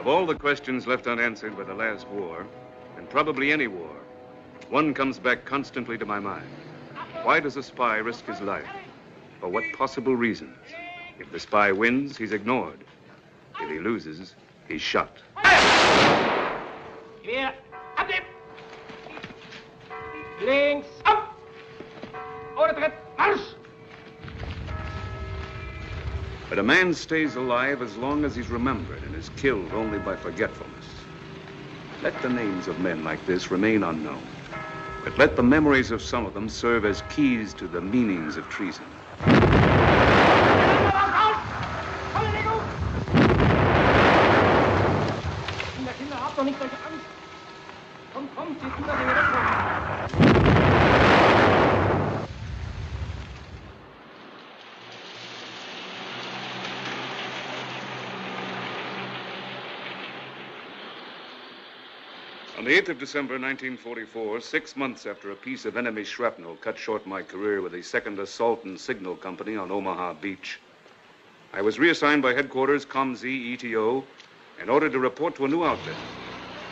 Of all the questions left unanswered by the last war, and probably any war, one comes back constantly to my mind. Why does a spy risk his life? For what possible reasons? If the spy wins, he's ignored. If he loses, he's shot. Gewehr, abnehmen! Links, auf! Ohne Tritt, Marsch! But a man stays alive as long as he's remembered and is killed only by forgetfulness. Let the names of men like this remain unknown, but let the memories of some of them serve as keys to the meanings of treason. Kinder, habt doch nicht solche Angst. Kommt, die Kinder, die wir wegkommen. On the 8th of December, 1944, 6 months after a piece of enemy shrapnel cut short my career with the 2nd Assault and Signal Company on Omaha Beach, I was reassigned by headquarters COMZ ETO and ordered to report to a new outfit,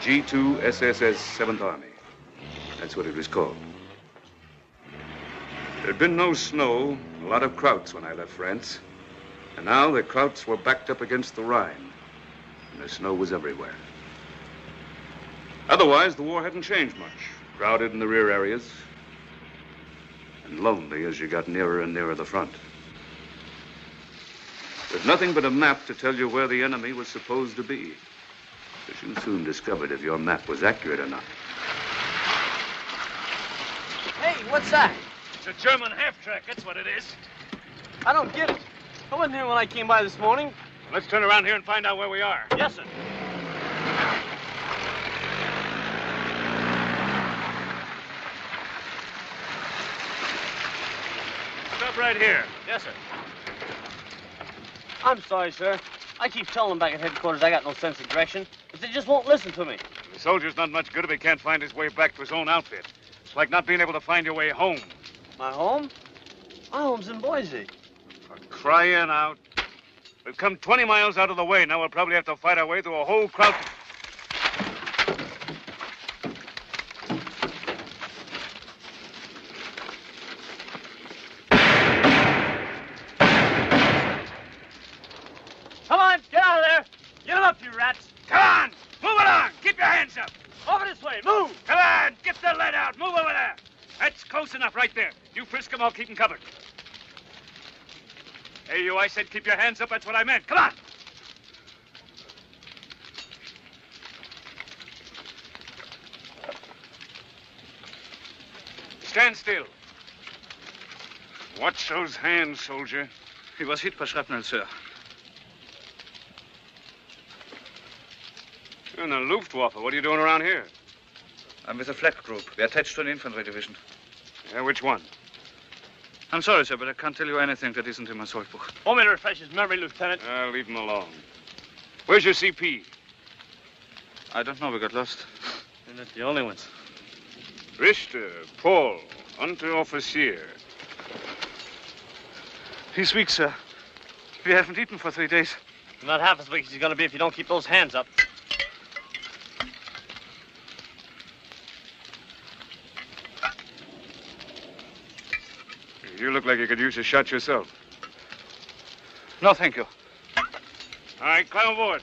G2 SSS 7th Army. That's what it was called. There'd been no snow, a lot of krauts when I left France. And now the krauts were backed up against the Rhine, and the snow was everywhere. Otherwise, the war hadn't changed much. Crowded in the rear areas, and lonely as you got nearer and nearer the front. With nothing but a map to tell you where the enemy was supposed to be. Because you soon discovered if your map was accurate or not. Hey, what's that? It's a German half-track, that's what it is. I don't get it. I wasn't here when I came by this morning. Let's turn around here and find out where we are. Yes, sir. Stop right here. Yes, sir. I'm sorry, sir. I keep telling them back at headquarters I got no sense of direction, but they just won't listen to me. The soldier's not much good if he can't find his way back to his own outfit. It's like not being able to find your way home. My home? My home's in Boise. For crying out. We've come 20 miles out of the way. Now we'll probably have to fight our way through a whole crowd. Come on, get out of there. Get them up, you rats. Come on! Move along! Keep your hands up! Over this way. Move! Come on! Get the lead out! Move over there! That's close enough right there. You frisk them, I'll keep them covered. Hey, you, I said keep your hands up. That's what I meant. Come on! Stand still. Watch those hands, soldier. He was hit by shrapnel, sir. You're in the Luftwaffe. What are you doing around here? I'm with a flak group. We're attached to an infantry division. Yeah, which one? I'm sorry, sir, but I can't tell you anything that isn't in my source book. Want me to refresh his memory, Lieutenant? Leave him alone. Where's your CP? I don't know. We got lost. You're not the only ones. Richter, Paul, Unteroffizier. He's weak, sir. We haven't eaten for 3 days. Not half as weak as he's going to be if you don't keep those hands up. You look like you could use a shot yourself. No, thank you. All right, climb aboard.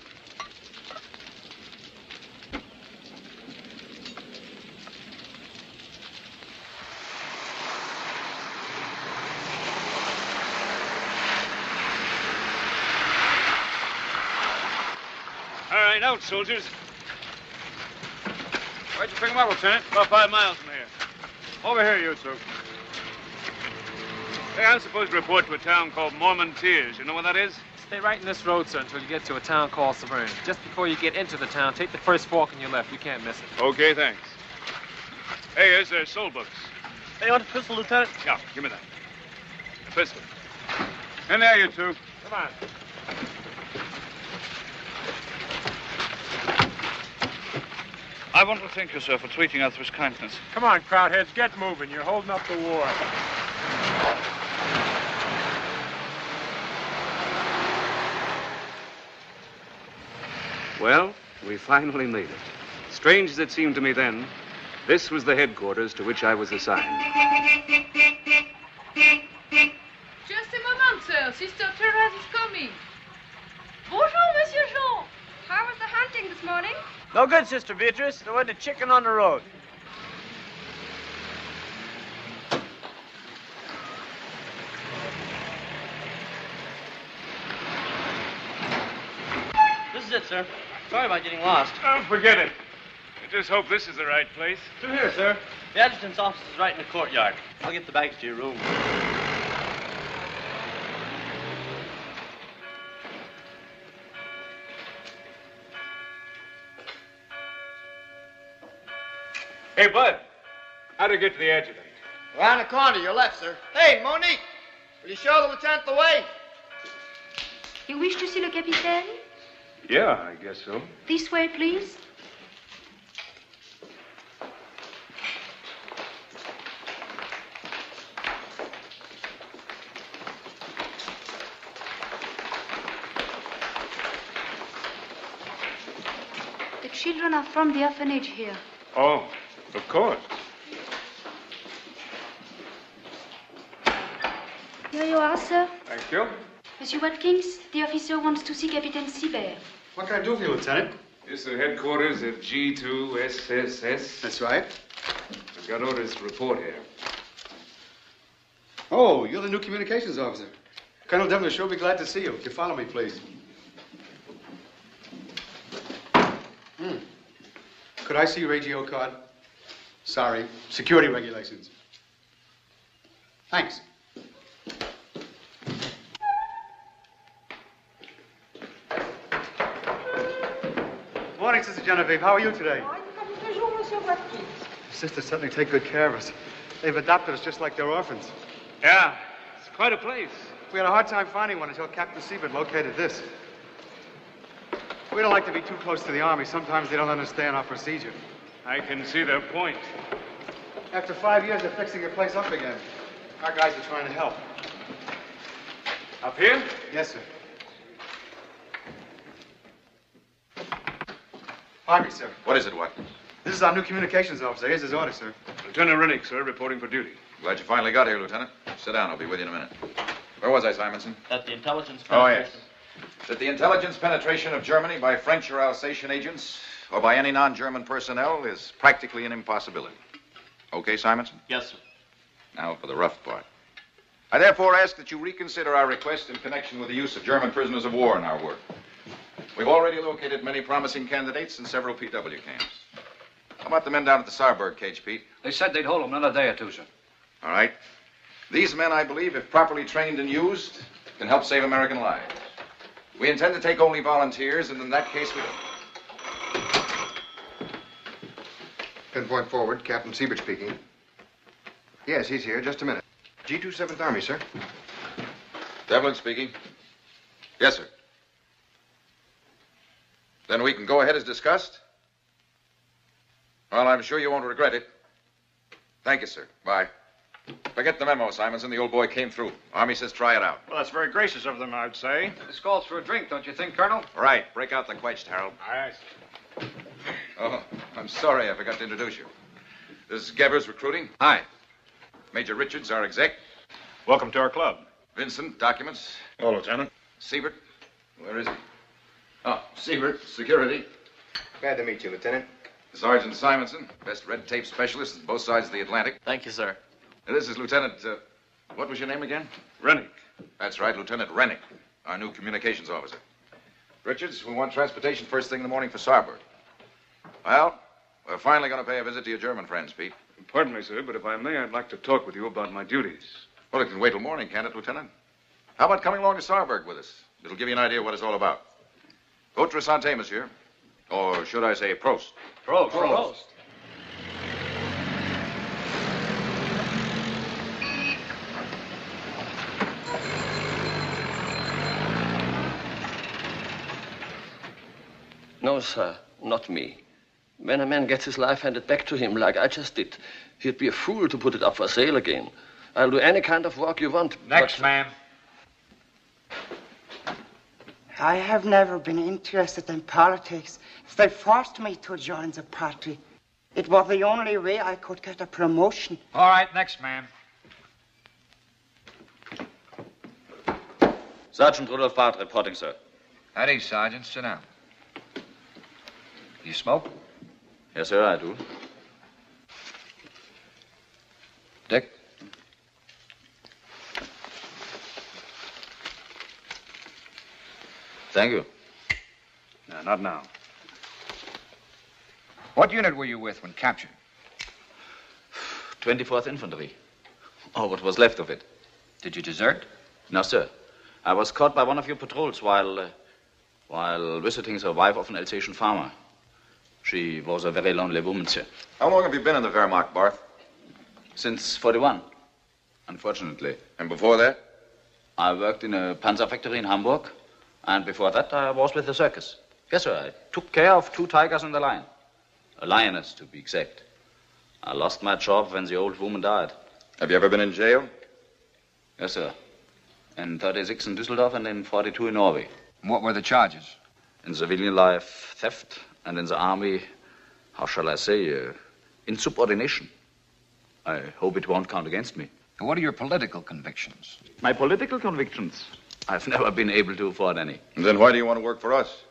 All right, out, soldiers. Where'd you bring him up, Lieutenant? About 5 miles from here. Over here, you two. Hey, I'm supposed to report to a town called Mormon Tears. You know what that is? Stay right in this road, sir, until you get to a town called Severn. Just before you get into the town, take the first fork on your left. You can't miss it. Okay, thanks. Hey, here's their soul books. Hey, you want a pistol, Lieutenant? Yeah, give me that. A pistol. In there, you two. Come on. I want to thank you, sir, for treating us with kindness. Come on, crowdheads, get moving. You're holding up the war. Well, we finally made it. Strange as it seemed to me then, this was the headquarters to which I was assigned. Just a moment, sir. Sister Therese is coming. Bonjour, Monsieur Jean. How was the hunting this morning? No good, Sister Beatrice. There wasn't a chicken on the road. This is it, sir. Sorry about getting lost. Oh, forget it. I just hope this is the right place. Through here, sir. The adjutant's office is right in the courtyard. I'll get the bags to your room. Hey, Bud. How to get to the adjutant? Around the corner, your left, sir. Hey, Monique, will you show the lieutenant the way? You wish to see le capitaine? Yeah, I guess so. This way, please. The children are from the orphanage here. Oh, of course. Here you are, sir. Thank you. Monsieur Watkins, the officer wants to see Captain Sibert. What can I do for you, Lieutenant? This is the headquarters of G2SSS. That's right. I've got orders to report here. Oh, you're the new communications officer. Colonel Devlin will sure be glad to see you. If you follow me, please. Could I see your AGO card? Sorry, security regulations. Thanks. Morning, Sister Genevieve. How are you today? Bonjour, Monsieur Watkins. Sisters certainly take good care of us. They've adopted us just like they're orphans. Yeah, it's quite a place. We had a hard time finding one until Captain Siebert located this. We don't like to be too close to the Army. Sometimes they don't understand our procedure. I can see their point. After 5 years of fixing the place up again, our guys are trying to help. Up here? Yes, sir. Pardon me, sir. What is it, Watkins? This is our new communications officer. Here's his order, sir. Lieutenant Rennick, sir, reporting for duty. Glad you finally got here, Lieutenant. Sit down. I'll be with you in a minute. Where was I, Simonson? At the intelligence Oh, penetration. yes. That the intelligence penetration of Germany by French or Alsatian agents or by any non-German personnel is practically an impossibility. Okay, Simonson? Yes, sir. Now for the rough part. I therefore ask that you reconsider our request in connection with the use of German prisoners of war in our work. We've already located many promising candidates in several PW camps. How about the men down at the Saarburg cage, Pete? They said they'd hold them another day or two, sir. All right. These men, I believe, if properly trained and used, can help save American lives. We intend to take only volunteers, and in that case, we don't. Pinpoint forward, Captain Siebert speaking. Yes, he's here. Just a minute. G2 7th Army, sir. Devlin speaking. Yes, sir. Then we can go ahead as discussed? Well, I'm sure you won't regret it. Thank you, sir. Bye. Forget the memo, Simonson. The old boy came through. Army says try it out. Well, that's very gracious of them, I'd say. This calls for a drink, don't you think, Colonel? Right. Break out the quetched, Harold. Aye. Oh, I'm sorry I forgot to introduce you. This is Gebers Recruiting. Hi. Major Richards, our exec. Welcome to our club. Vincent, documents. Oh, Lieutenant. Siebert. Where is he? Oh, Siebert, security. Glad to meet you, Lieutenant. Sergeant Simonson, best red tape specialist on both sides of the Atlantic. Thank you, sir. And this is Lieutenant, what was your name again? Rennick. That's right, Lieutenant Rennick, our new communications officer. Richards, we want transportation first thing in the morning for Saarburg. Well, we're finally going to pay a visit to your German friends, Pete. Pardon me, sir, but if I may, I'd like to talk with you about my duties. Well, it can wait till morning, can't it, Lieutenant? How about coming along to Saarburg with us? It'll give you an idea what it's all about. Votre santé, monsieur. Or should I say Prost? Prost. Prost. No, sir, not me. When a man gets his life handed back to him like I just did, he'd be a fool to put it up for sale again. I'll do any kind of work you want. Next, man. I have never been interested in politics. They forced me to join the party. It was the only way I could get a promotion. All right, next man. Sergeant Rudolph Barth reporting, sir. Howdy, Sergeant. Sit down. You smoke? Yes, sir, I do. Dick? Thank you. No, not now. What unit were you with when captured? 24th Infantry. Or what was left of it. Did you desert? No, sir. I was caught by one of your patrols while visiting the wife of an Alsatian farmer. She was a very lonely woman, sir. How long have you been in the Wehrmacht, Barth? Since 41, unfortunately. And before that? I worked in a panzer factory in Hamburg. And before that, I was with the circus. Yes, sir. I took care of 2 tigers and a lion. A lioness, to be exact. I lost my job when the old woman died. Have you ever been in jail? Yes, sir. In 36 in Düsseldorf and in 42 in Norway. What were the charges? In civilian life, theft. And in the army, how shall I say, insubordination. I hope it won't count against me. And what are your political convictions? My political convictions? I've never been able to afford any. And then why do you want to work for us?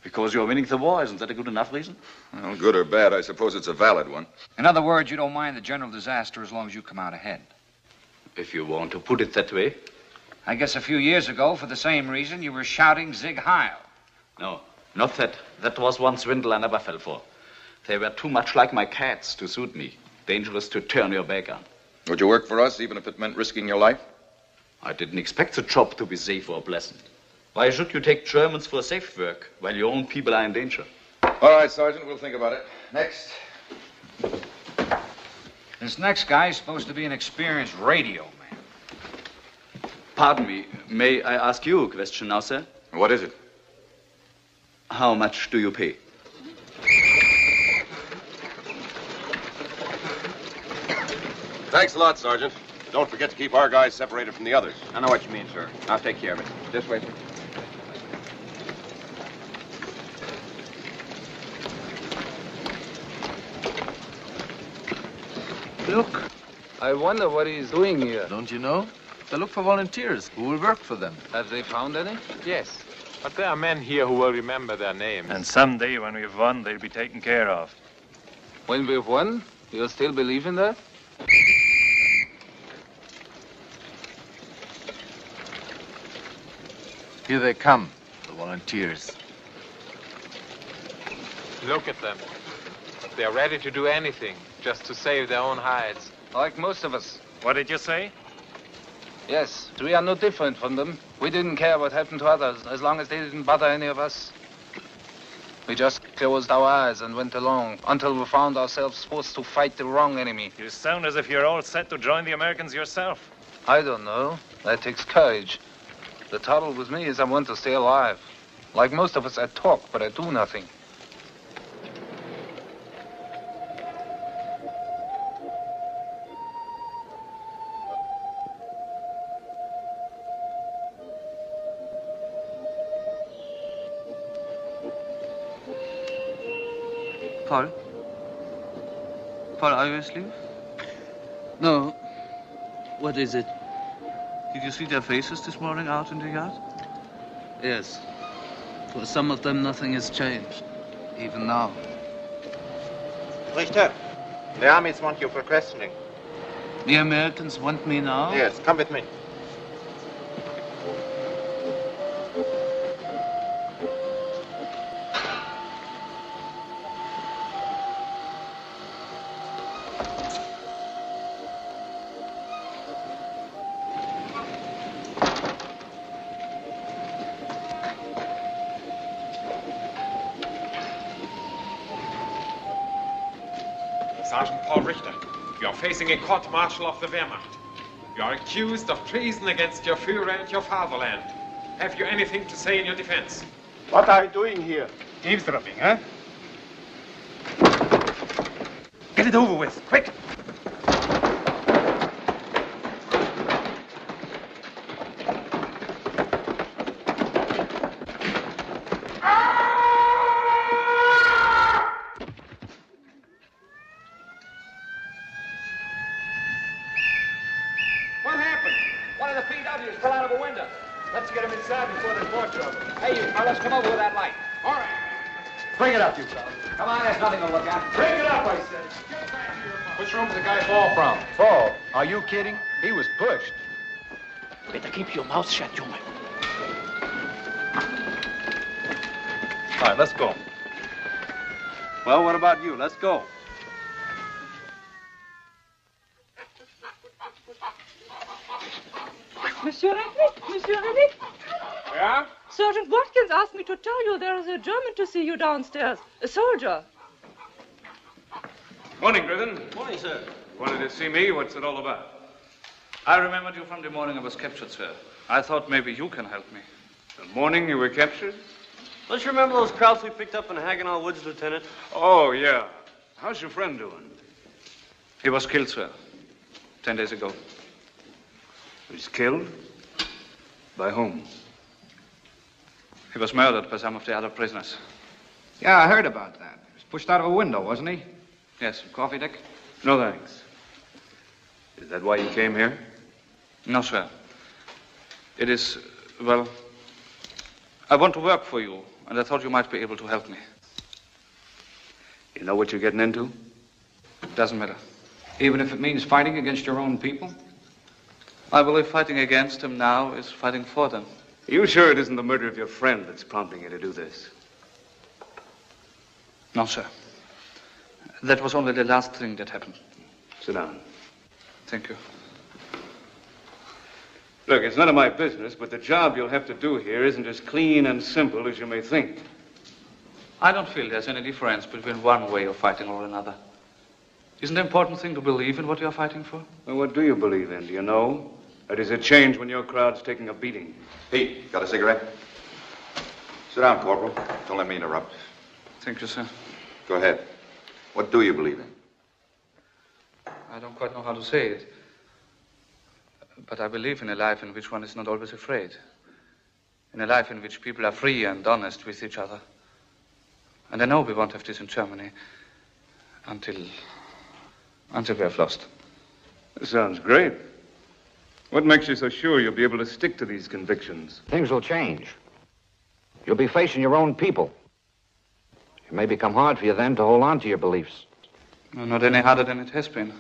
Because you're winning the war. Isn't that a good enough reason? Well, good or bad, I suppose it's a valid one. In other words, you don't mind the general disaster as long as you come out ahead. If you want to put it that way. I guess a few years ago, for the same reason, you were shouting Sieg Heil. No, not that. That was one swindle I never fell for. They were too much like my cats to suit me. Dangerous to turn your back on. Would you work for us, even if it meant risking your life? I didn't expect the job to be safe or pleasant. Why should you take Germans for safe work while your own people are in danger? All right, Sergeant, we'll think about it. Next. This next guy is supposed to be an experienced radio man. Pardon me, may I ask you a question now, sir? What is it? How much do you pay? Thanks a lot, Sergeant. Don't forget to keep our guys separated from the others. I know what you mean, sir. I'll take care of it. This way, sir. Look, I wonder what he's doing here. Don't you know? They look for volunteers who will work for them. Have they found any? Yes, but there are men here who will remember their names. And someday when we've won, they'll be taken care of. When we've won, you'll still believe in that? Here they come, the volunteers. Look at them. They're ready to do anything, just to save their own hides. Like most of us. What did you say? Yes, we are no different from them. We didn't care what happened to others, as long as they didn't bother any of us. We just closed our eyes and went along until we found ourselves forced to fight the wrong enemy. You sound as if you're all set to join the Americans yourself. I don't know. That takes courage. The trouble with me is I want to stay alive. Like most of us, I talk, but I do nothing. Paul? Paul, are you asleep? No. What is it? Did you see their faces this morning out in the yard? Yes. For some of them, nothing has changed. Even now. Richter, the armies want you for questioning. The Americans want me now? Yes, come with me. Sergeant Paul Richter, you are facing a court-martial of the Wehrmacht. You are accused of treason against your Führer and your fatherland. Have you anything to say in your defense? What are you doing here? Eavesdropping, huh? Get it over with, quick! Now, let's come over with that light. All right. Bring it up, you fellas. Come on, there's nothing to look at. Bring it up, I said. Which room did the guy fall from? Fall? Are you kidding? He was pushed. Better keep your mouth shut, Junge. All right, let's go. Well, what about you? Let's go. Monsieur Rennick, Monsieur Rennick. Yeah? Sergeant Watkins asked me to tell you there is a German to see you downstairs. A soldier. Morning, Griffin. Morning, sir. Wanted to see me? What's it all about? I remembered you from the morning I was captured, sir. I thought maybe you can help me. The morning you were captured? Don't you remember those krauts we picked up in Hagenall Woods, Lieutenant? Oh, yeah. How's your friend doing? He was killed, sir. 10 days ago. He was killed? By whom? He was murdered by some of the other prisoners. Yeah, I heard about that. He was pushed out of a window, wasn't he? Yes. Coffee, Dick? No, thanks. Is that why you came here? No, sir. It is, well, I want to work for you, and I thought you might be able to help me. You know what you're getting into? Doesn't matter. Even if it means fighting against your own people? I believe fighting against them now is fighting for them. Are you sure it isn't the murder of your friend that's prompting you to do this? No, sir. That was only the last thing that happened. Sit down. Thank you. Look, it's none of my business, but the job you'll have to do here isn't as clean and simple as you may think. I don't feel there's any difference between one way of fighting or another. Isn't the important thing to believe in what you're fighting for? Well, what do you believe in? Do you know? Or does it change when your crowd's taking a beating? Pete, got a cigarette? Sit down, Corporal. Don't let me interrupt. Thank you, sir. Go ahead. What do you believe in? I don't quite know how to say it. But I believe in a life in which one is not always afraid. In a life in which people are free and honest with each other. And I know we won't have this in Germany until we have lost. This sounds great. What makes you so sure you'll be able to stick to these convictions? Things will change. You'll be facing your own people. It may become hard for you then to hold on to your beliefs. No, not any harder than it has been.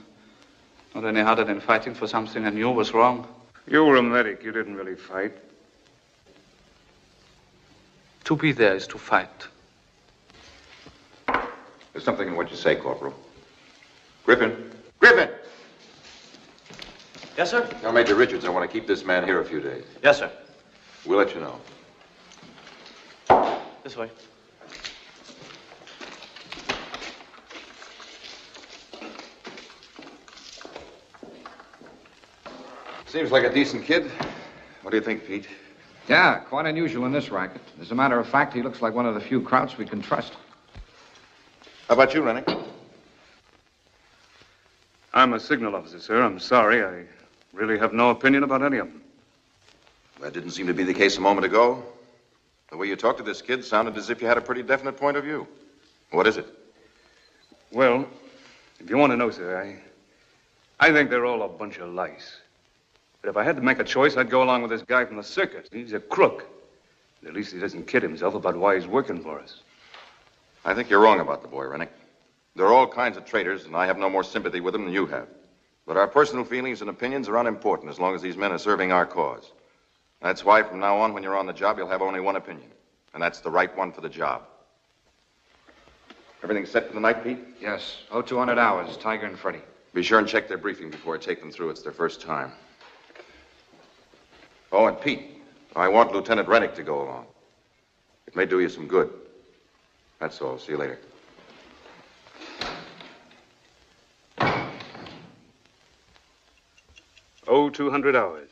Not any harder than fighting for something I knew was wrong. You were a medic. You didn't really fight. To be there is to fight. There's something in what you say, Corporal. Griffin! Griffin! Yes, sir? Now, Major Richards, I want to keep this man here a few days. Yes, sir. We'll let you know. This way. Seems like a decent kid. What do you think, Pete? Yeah, quite unusual in this racket. As a matter of fact, he looks like one of the few krauts we can trust. How about you, Rennick? I'm a signal officer, sir. I'm sorry. I really have no opinion about any of them. That didn't seem to be the case a moment ago. The way you talked to this kid sounded as if you had a pretty definite point of view. What is it? Well, if you want to know, sir, I think they're all a bunch of lies. But if I had to make a choice, I'd go along with this guy from the circus. He's a crook. At least he doesn't kid himself about why he's working for us. I think you're wrong about the boy, Rennick. There are all kinds of traitors, and I have no more sympathy with them than you have. But our personal feelings and opinions are unimportant as long as these men are serving our cause. That's why from now on, when you're on the job, you'll have only one opinion. And that's the right one for the job. Everything set for the night, Pete? Yes. 0200 hours, Tiger and Freddy. Be sure and check their briefing before I take them through. It's their first time. Oh, and Pete, I want Lieutenant Rennick to go along. It may do you some good. That's all. See you later. Oh, 200 hours.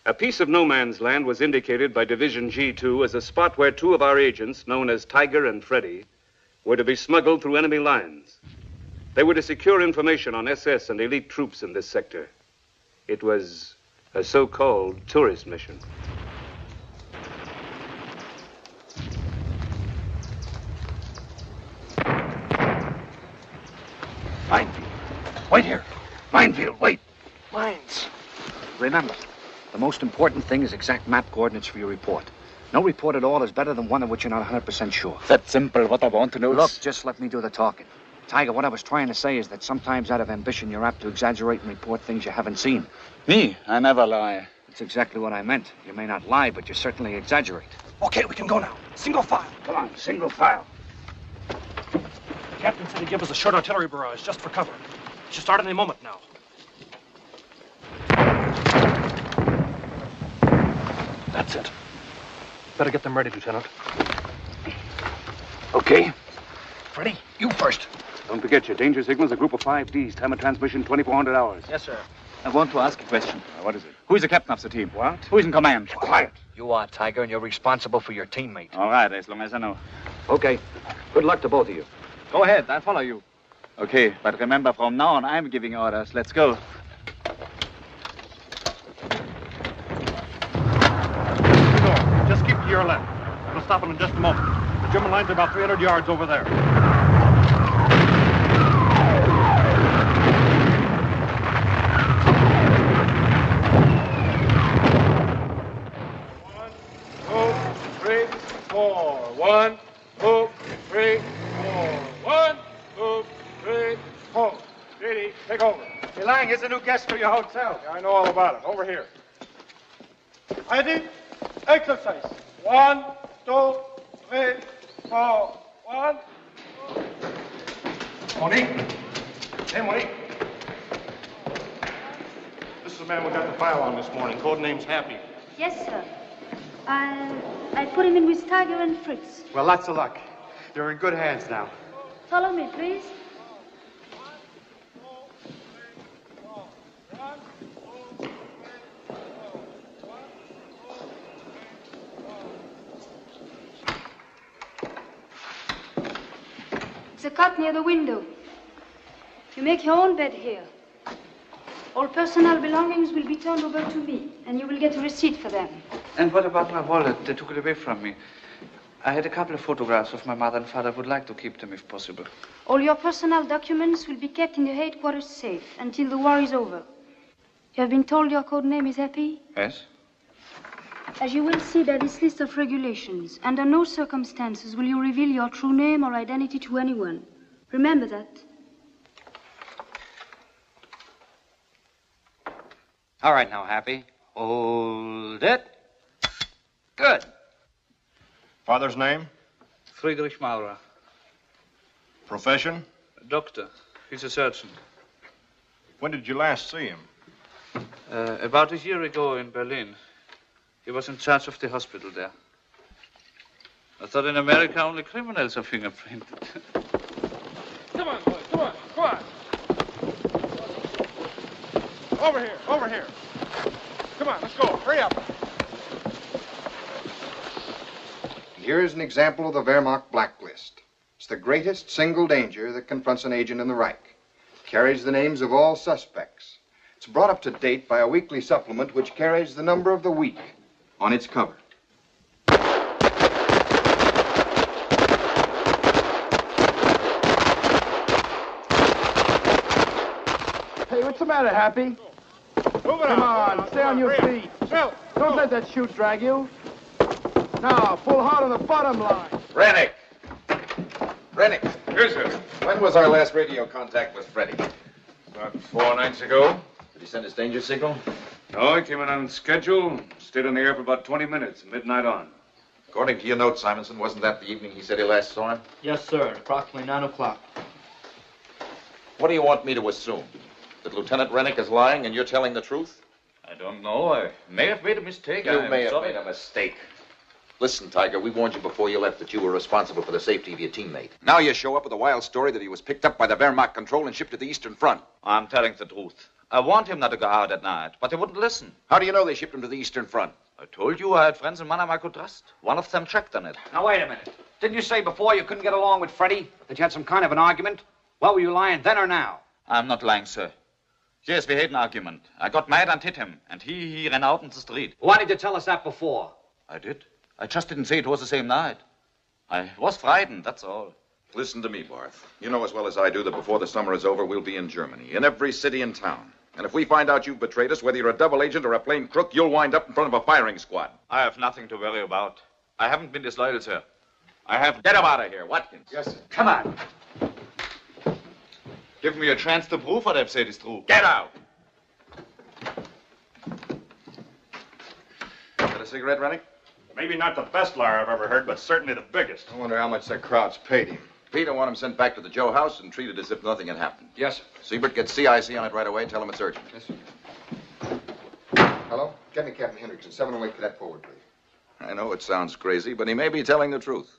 A piece of no man's land was indicated by Division G2 as a spot where two of our agents, known as Tiger and Freddy, were to be smuggled through enemy lines. They were to secure information on SS and elite troops in this sector. It was a so-called tourist mission. Minefield. Wait here. Minefield, wait. Mines. Remember, the most important thing is exact map coordinates for your report. No report at all is better than one of which you're not 100% sure. That's simple. What I want to know Look, is... just let me do the talking. Tiger, what I was trying to say is that sometimes out of ambition, you're apt to exaggerate and report things you haven't seen. Me? I never lie. That's exactly what I meant. You may not lie, but you certainly exaggerate. Okay, we can go now. Single file. Come on, single file. The captain said he'd give us a short artillery barrage just for cover. We should start any moment now. That's it. Better get them ready, Lieutenant. Okay. Freddie, you first. Don't forget your danger signal's a group of 5Ds. Time of transmission, 2,400 hours. Yes, sir. I want to ask a question. What is it? Who is the captain of the team? What? Who is in command? Quiet. You are, Tiger, and you're responsible for your teammate. All right, as long as I know. Okay. Good luck to both of you. Go ahead, I'll follow you. Okay, but remember, from now on, I'm giving orders. Let's go. Just keep to your left. We'll stop it in just a moment. The German lines are about 300 yards over there. One, two, three, four. 1, 2, 3, 4. Didi, take over. Hey, Lang, here's a new guest for your hotel. Yeah, I know all about it. Over here. Ready? Exercise. 1, 2, 3, 4. 1, 2. Monique. Hey, Monique. This is the man we got the file on this morning. Code name's Happy. Yes, sir. I put him in with Tiger and Fritz. Well, lots of luck. You're in good hands now. Follow me, please. It's a cot near the window. You make your own bed here. All personal belongings will be turned over to me, and you will get a receipt for them. And what about my wallet? They took it away from me. I had a couple of photographs of my mother and father. I would like to keep them if possible. All your personal documents will be kept in the headquarters safe until the war is over. You have been told your code name is Happy? Yes? As you will see by this list of regulations, under no circumstances will you reveal your true name or identity to anyone. Remember that. All right now, Happy. Hold it. Good. Father's name? Friedrich Maurer. Profession? Doctor. He's a surgeon. When did you last see him? About a year ago in Berlin. He was in charge of the hospital there. I thought in America only criminals are fingerprinted. Come on, boys. Come on. Come on. Over here. Over here. Come on. Let's go. Hurry up. Here is an example of the Wehrmacht blacklist. It's the greatest single danger that confronts an agent in the Reich. It carries the names of all suspects. It's brought up to date by a weekly supplement which carries the number of the week on its cover. Hey, what's the matter, Happy? Come on, stay on your feet. Don't let that chute drag you. Now, pull hard on the bottom line. Rennick! Rennick! Yes, sir. When was our last radio contact with Freddie? About 4 nights ago. Did he send his danger signal? No, he came in on schedule. Stayed on the air for about 20 minutes, midnight on. According to your note, Simonson, wasn't that the evening he said he last saw him? Yes, sir. Approximately 9 o'clock. What do you want me to assume? That Lieutenant Rennick is lying and you're telling the truth? I don't know. I may have made a mistake. You may have made a mistake. Listen, Tiger, we warned you before you left that you were responsible for the safety of your teammate. Now you show up with a wild story that he was picked up by the Wehrmacht control and shipped to the Eastern Front. I'm telling the truth. I warned him not to go out at night, but he wouldn't listen. How do you know they shipped him to the Eastern Front? I told you I had friends in Mannheim I could trust. One of them checked on it. Now, wait a minute. Didn't you say before you couldn't get along with Freddie? That you had some kind of an argument? Well, were you lying then or now? I'm not lying, sir. Yes, we had an argument. I got mad and hit him, and he ran out in the street. Why did you tell us that before? I did. I just didn't say it was the same night. I was frightened, that's all. Listen to me, Barth. You know as well as I do that before the summer is over, we'll be in Germany, in every city in town. And if we find out you've betrayed us, whether you're a double agent or a plain crook, you'll wind up in front of a firing squad. I have nothing to worry about. I haven't been disloyal, sir. I haven't. Get him out of here, Watkins. Yes, sir. Come on. Give me a chance to prove what I've said is true. Get out. Got a cigarette, Rennick? Maybe not the best liar I've ever heard, but certainly the biggest. I wonder how much that crowd's paid him. Peter, want him sent back to the Joe house and treated as if nothing had happened. Yes, sir. Siebert, get CIC on it right away. Tell him it's urgent. Yes, sir. Hello? Get me Captain Hendrickson. 708 Cadet forward, please. I know it sounds crazy, but he may be telling the truth.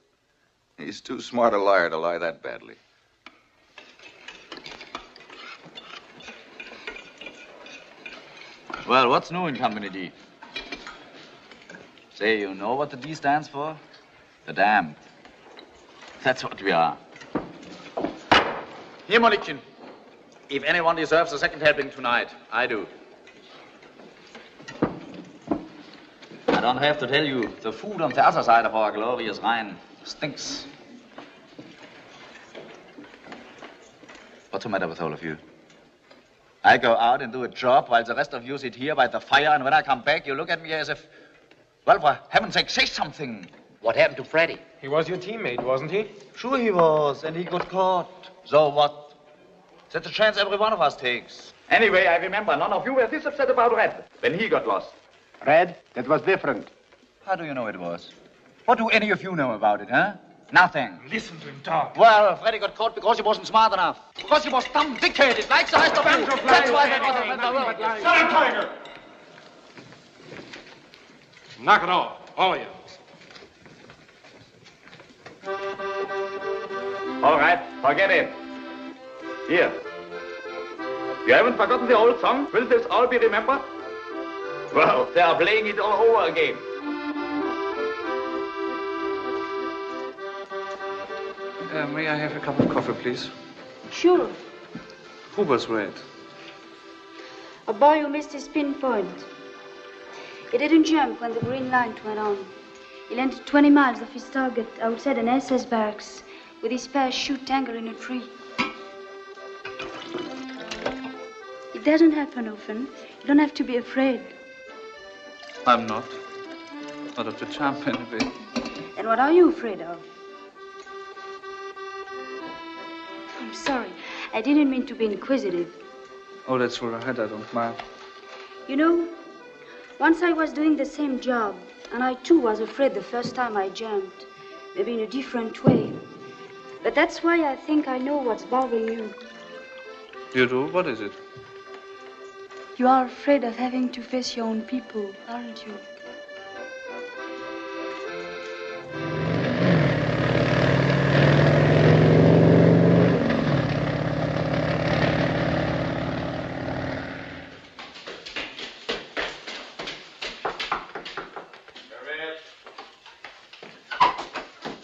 He's too smart a liar to lie that badly. Well, what's new in Company D? Say, you know what the D stands for? The damned. That's what we are. Here, Monique. If anyone deserves a second helping tonight, I do. I don't have to tell you, the food on the other side of our glorious Rhine stinks. What's the matter with all of you? I go out and do a job while the rest of you sit here by the fire, and when I come back, you look at me as if, well, for heaven's sake, say something. What happened to Freddy? He was your teammate, wasn't he? Sure he was, and he got caught. So what? That's a chance every one of us takes. Anyway, I remember none of you were this upset about Red when he got lost. Red, that was different. How do you know it was? What do any of you know about it, huh? Nothing. Listen to him talk. Well, Freddy got caught because he wasn't smart enough. Because he was dumb, dick-headed, like the rest of you. That's why they got him. Shut him, Tiger! Knock it off, all of you. All right, forget it. Here. You haven't forgotten the old song? Will this all be remembered? Well, they are playing it all over again. May I have a cup of coffee, please? Sure. Who was Red? A boy who missed his pinpoint. He didn't jump when the green light went on. He landed 20 miles off his target outside an SS barracks with his parachute tangled in a tree. It doesn't happen often. You don't have to be afraid. I'm not. Not of the champ, anyway. And what are you afraid of? I'm sorry. I didn't mean to be inquisitive. Oh, that's all right. I don't mind. You know, once I was doing the same job, and I too was afraid the first time I jumped. Maybe in a different way. But that's why I think I know what's bothering you. You do? What is it? You are afraid of having to face your own people, aren't you?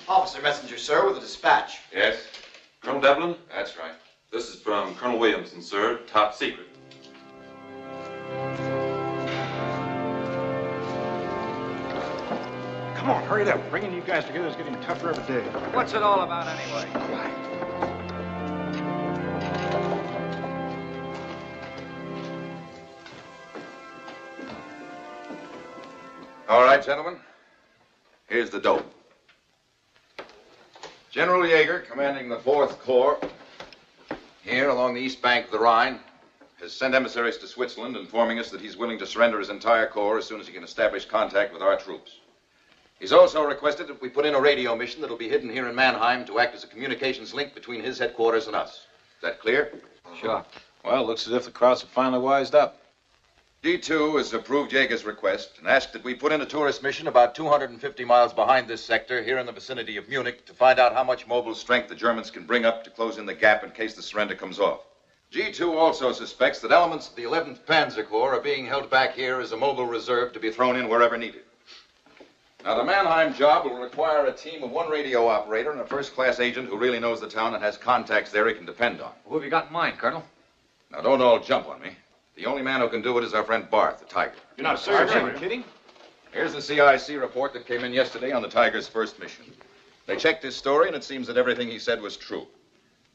Officer messenger, sir, with a dispatch. Yes? Colonel Devlin? That's right. This is from Colonel Williamson, sir. Top secret. Come on, hurry it up. Bringing you guys together is getting tougher every day. What's it all about, anyway? All right, gentlemen. Here's the dope. General Yeager, commanding the 4th Corps, here along the east bank of the Rhine, has sent emissaries to Switzerland informing us that he's willing to surrender his entire corps as soon as he can establish contact with our troops. He's also requested that we put in a radio mission that'll be hidden here in Mannheim to act as a communications link between his headquarters and us. Is that clear? Sure. Well, it looks as if the crowds have finally wised up. D2 has approved Yeager's request and asked that we put in a tourist mission about 250 miles behind this sector here in the vicinity of Munich to find out how much mobile strength the Germans can bring up to close in the gap in case the surrender comes off. G2 also suspects that elements of the 11th Panzer Corps are being held back here as a mobile reserve to be thrown in wherever needed. Now, the Mannheim job will require a team of 1 radio operator and a first-class agent who really knows the town and has contacts there he can depend on. Who have you got in mind, Colonel? Now, don't all jump on me. The only man who can do it is our friend Barth, the Tiger. You're not serious, Are are you kidding? Here's the CIC report that came in yesterday on the Tiger's first mission. They checked his story, and it seems that everything he said was true.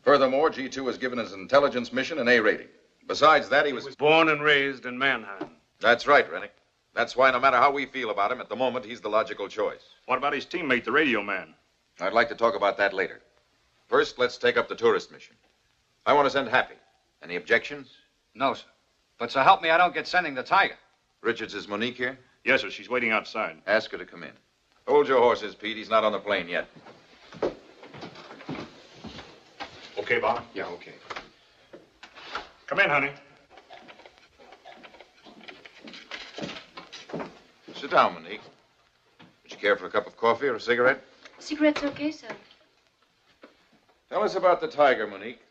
Furthermore, G2 has given his intelligence mission an A rating. Besides that, he was born and raised in Mannheim. That's right, Rennick. That's why, no matter how we feel about him, at the moment, he's the logical choice. What about his teammate, the radio man? I'd like to talk about that later. First, let's take up the tourist mission. I want to send Happy. Any objections? No, sir. But so help me, I don't get sending the Tiger. Richards, is Monique here? Yes, sir. She's waiting outside. Ask her to come in. Hold your horses, Pete. He's not on the plane yet. Okay, Bob? Yeah, okay. Come in, honey. Sit down, Monique. Would you care for a cup of coffee or a cigarette? Cigarette's okay, sir. Tell us about the Tiger, Monique.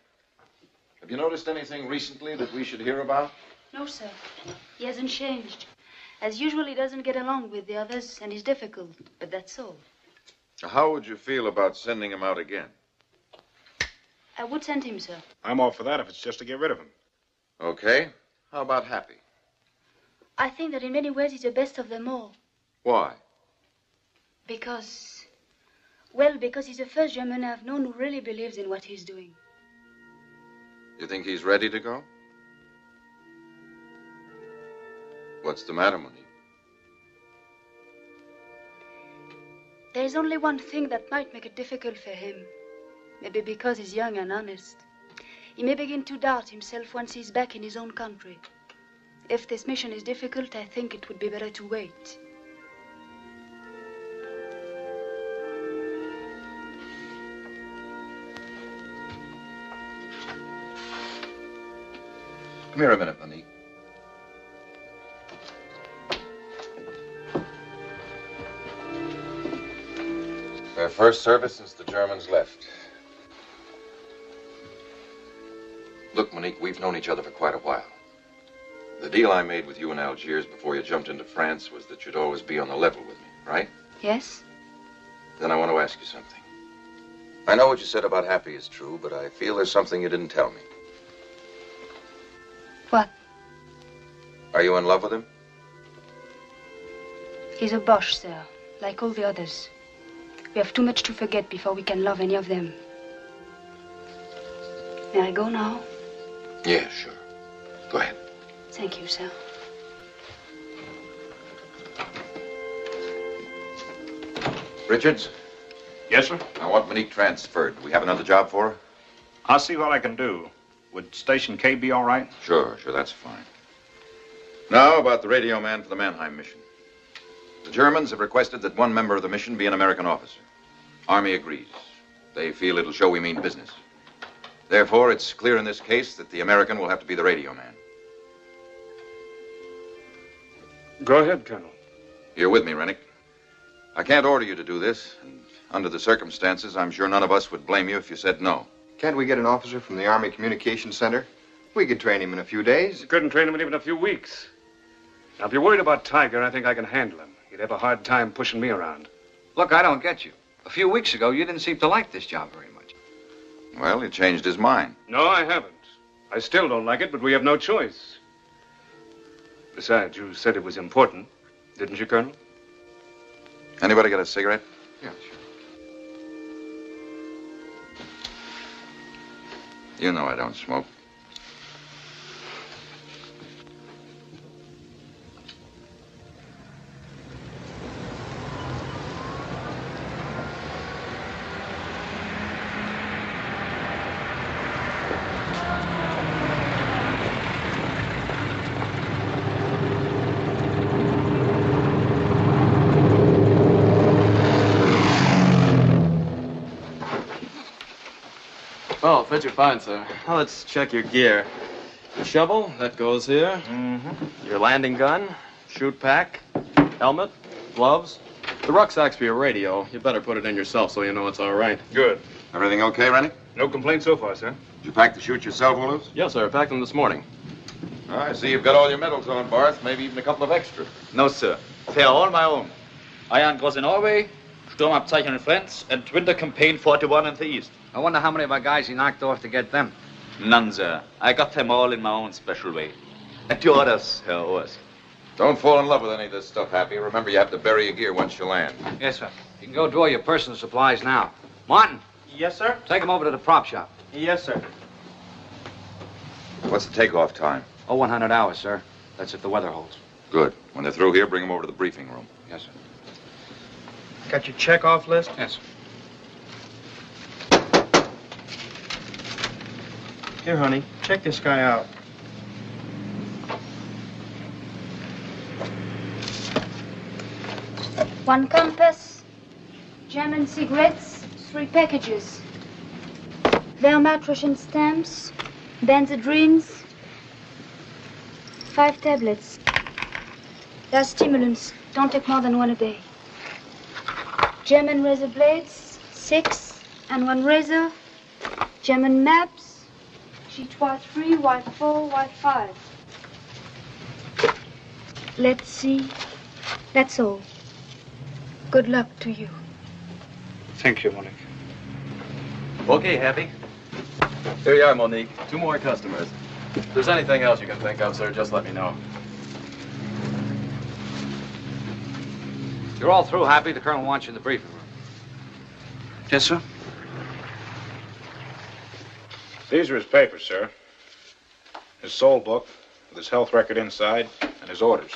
Have you noticed anything recently that we should hear about? No, sir. He hasn't changed. As usual, he doesn't get along with the others, and he's difficult, but that's all. How would you feel about sending him out again? I would send him, sir. I'm all for that if it's just to get rid of him. Okay. How about Happy? I think that in many ways he's the best of them all. Why? Because he's the first German I've known who really believes in what he's doing. You think he's ready to go? What's the matter, Monique? There's only one thing that might make it difficult for him. Maybe because he's young and honest. He may begin to doubt himself once he's back in his own country. If this mission is difficult, I think it would be better to wait. Come here a minute, Monique. Their first service since the Germans left. Look, Monique, we've known each other for quite a while. The deal I made with you in Algiers before you jumped into France was that you'd always be on the level with me, right? Yes? Then I want to ask you something. I know what you said about Happy is true, but I feel there's something you didn't tell me. What? Are you in love with him? He's a Boche, sir, like all the others. We have too much to forget before we can love any of them. May I go now? Yeah, sure. Go ahead. Thank you, sir. Richards? Yes, sir? I want Monique transferred. Do we have another job for her? I'll see what I can do. Would Station K be all right? Sure, that's fine. Now about the radio man for the Mannheim mission. The Germans have requested that one member of the mission be an American officer. Army agrees. They feel it'll show we mean business. Therefore, it's clear in this case that the American will have to be the radio man. Go ahead, Colonel. You're with me, Rennick. I can't order you to do this, and under the circumstances, I'm sure none of us would blame you if you said no. Can't we get an officer from the Army Communications Center? We could train him in a few days. You couldn't train him in even a few weeks. Now, if you're worried about Tiger, I think I can handle him. He'd have a hard time pushing me around. Look, I don't get you. A few weeks ago, you didn't seem to like this job very much. Well, he changed his mind. No, I haven't. I still don't like it, but we have no choice. Besides, you said it was important, didn't you, Colonel? Anybody got a cigarette? Yeah, sure. You know I don't smoke. Oh, fit you fine, sir. Now let's check your gear. Your shovel, that goes here. Mm-hmm. Your landing gun, chute pack, helmet, gloves. The rucksack's for your radio. You better put it in yourself so you know it's all right. Good. Everything okay, Rennie? No complaints so far, sir. Did you pack the chute yourself, Willows? Yes, sir. I packed them this morning. I see you've got all your medals on, Barth. Maybe even a couple of extra. No, sir. They are all my own. Iron Cross in Norway, Sturmabzeichen in France, and Winter Campaign 41 in the East. I wonder how many of our guys he knocked off to get them. None, sir. I got them all in my own special way. At your orders, Herr Urs. Don't fall in love with any of this stuff, Happy. Remember, you have to bury your gear once you land. Yes, sir. You can go draw your personal supplies now. Martin. Yes, sir? Take them over to the prop shop. Yes, sir. What's the takeoff time? Oh, 100 hours, sir. That's if the weather holds. Good. When they're through here, bring them over to the briefing room. Yes, sir. Got your check-off list? Yes, sir. Here, honey, check this guy out. One compass, German cigarettes, 3 packages. Wehrmacht Russian stamps, benzodrines, 5 tablets. They're stimulants. Don't take more than 1 a day. German razor blades, 6 and 1 razor. German maps, G3, Y4, Y5. Let's see. That's all. Good luck to you. Thank you, Monique. Okay, Happy. Here you are, Monique. 2 more customers. If there's anything else you can think of, sir, just let me know. You're all through, Happy. The colonel wants you in the briefing room. Yes, sir. These are his papers, sir. His soul book, with his health record inside, and his orders.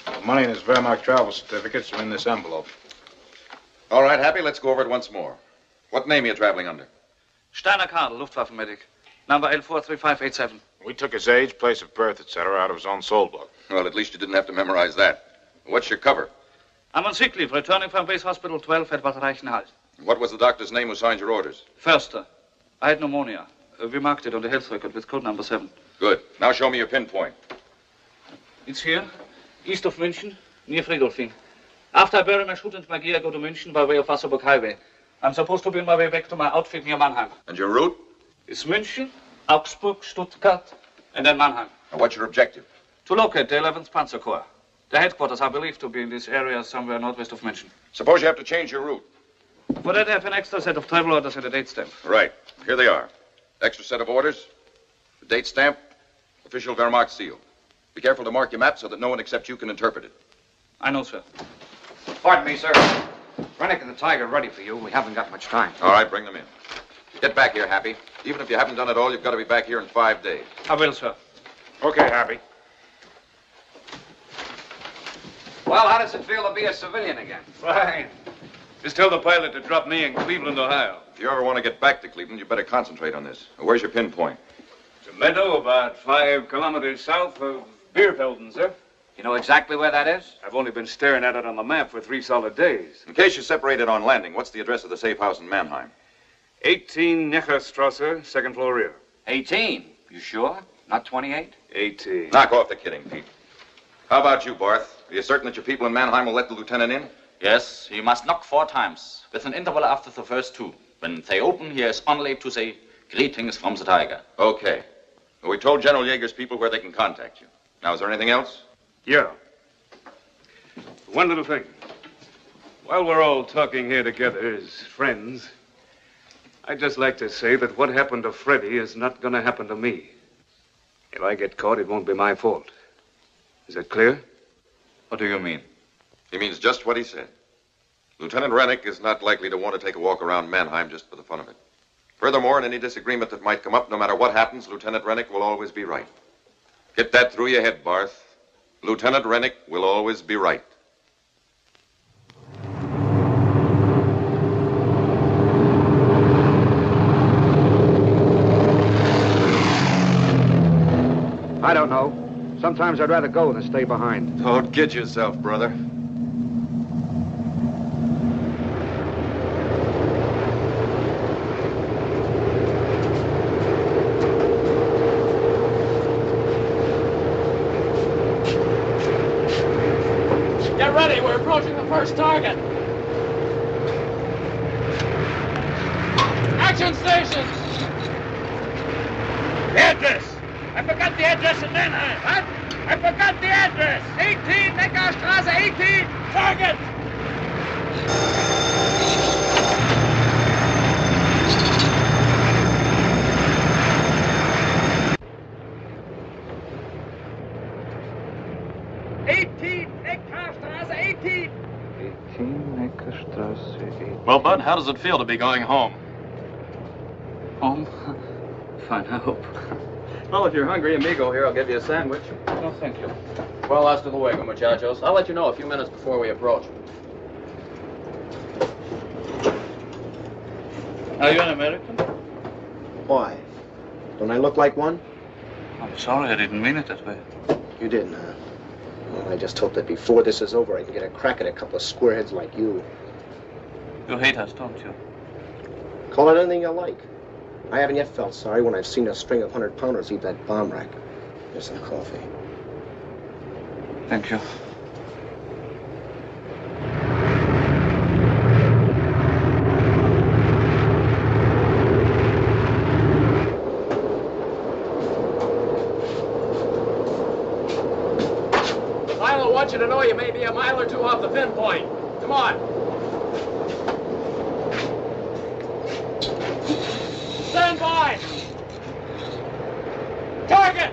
The money and his Wehrmacht travel certificates are in this envelope. All right, Happy, let's go over it once more. What name are you traveling under? Steiner Karl, Luftwaffenmedic. Number L43587. We took his age, place of birth, etc., out of his own soul book. Well, at least you didn't have to memorize that. What's your cover? I'm on sick leave, returning from base hospital 12 at Bad Reichenhall. What was the doctor's name who signed your orders? Förster. I had pneumonia. We marked it on the health record with code number 7. Good. Now show me your pinpoint. It's here, east of München, near Friedolfing. After I bury my shoot and my gear, I go to München by way of Wasserburg Highway. I'm supposed to be on my way back to my outfit near Mannheim. And your route? It's München, Augsburg, Stuttgart, and then Mannheim. And what's your objective? To locate the 11th Panzer Corps. The headquarters are believed to be in this area somewhere northwest of München. Suppose you have to change your route. For that, I have an extra set of travel orders and a date stamp. Right. Here they are. Extra set of orders, the date stamp, official Wehrmacht seal. Be careful to mark your map so that no one except you can interpret it. I know, sir. Pardon me, sir. Rennick and the Tiger ready for you. We haven't got much time. All right, bring them in. Get back here, Happy. Even if you haven't done it all, you've got to be back here in 5 days. I will, sir. Okay, Happy. Well, how does it feel to be a civilian again? Fine. Just tell the pilot to drop me in Cleveland, Ohio. If you ever want to get back to Cleveland, you better concentrate on this. Where's your pinpoint? It's a meadow about 5 kilometers south of Viertel, sir. You know exactly where that is? I've only been staring at it on the map for 3 solid days. In case you're separated on landing, what's the address of the safe house in Mannheim? 18 Necherstrasse, 2nd floor rear. 18? You sure? Not 28? 18. Knock off the kidding, Pete. How about you, Barth? Are you certain that your people in Mannheim will let the lieutenant in? Yes, he must knock 4 times, with an interval after the first 2. When they open, he is only to say, "Greetings from the Tiger." Okay. Well, we told General Yeager's people where they can contact you. Now, is there anything else? Yeah. One little thing. While we're all talking here together as friends, I'd just like to say that what happened to Freddie is not going to happen to me. If I get caught, it won't be my fault. Is that clear? What do you mean? He means just what he said. Lieutenant Rennick is not likely to want to take a walk around Mannheim just for the fun of it. Furthermore, in any disagreement that might come up, no matter what happens, Lieutenant Rennick will always be right. Get that through your head, Barth. Lieutenant Rennick will always be right. I don't know. Sometimes I'd rather go than stay behind. Don't kid yourself, brother. Get ready, we're approaching the first target. Action stations! The address! I forgot the address in Mannheim. What? I forgot the address. 18 Neckarstrasse, 18. Target! Well, Bud, how does it feel to be going home? Home? Fine, I hope. Well, if you're hungry, amigo here, I'll give you a sandwich. No, thank you. Well, hasta luego, muchachos. I'll let you know a few minutes before we approach. Are you an American? Why? Don't I look like one? I'm sorry, I didn't mean it that way. You didn't, huh? Well, I just hope that before this is over, I can get a crack at a couple of squareheads like you. You hate us, don't you? Call it anything you like. I haven't yet felt sorry when I've seen a string of 100-pounders leave that bomb rack. Here's some coffee. Thank you. Pilot wants you to know you may be a mile or two off the pinpoint. Come on. Stand by! Target!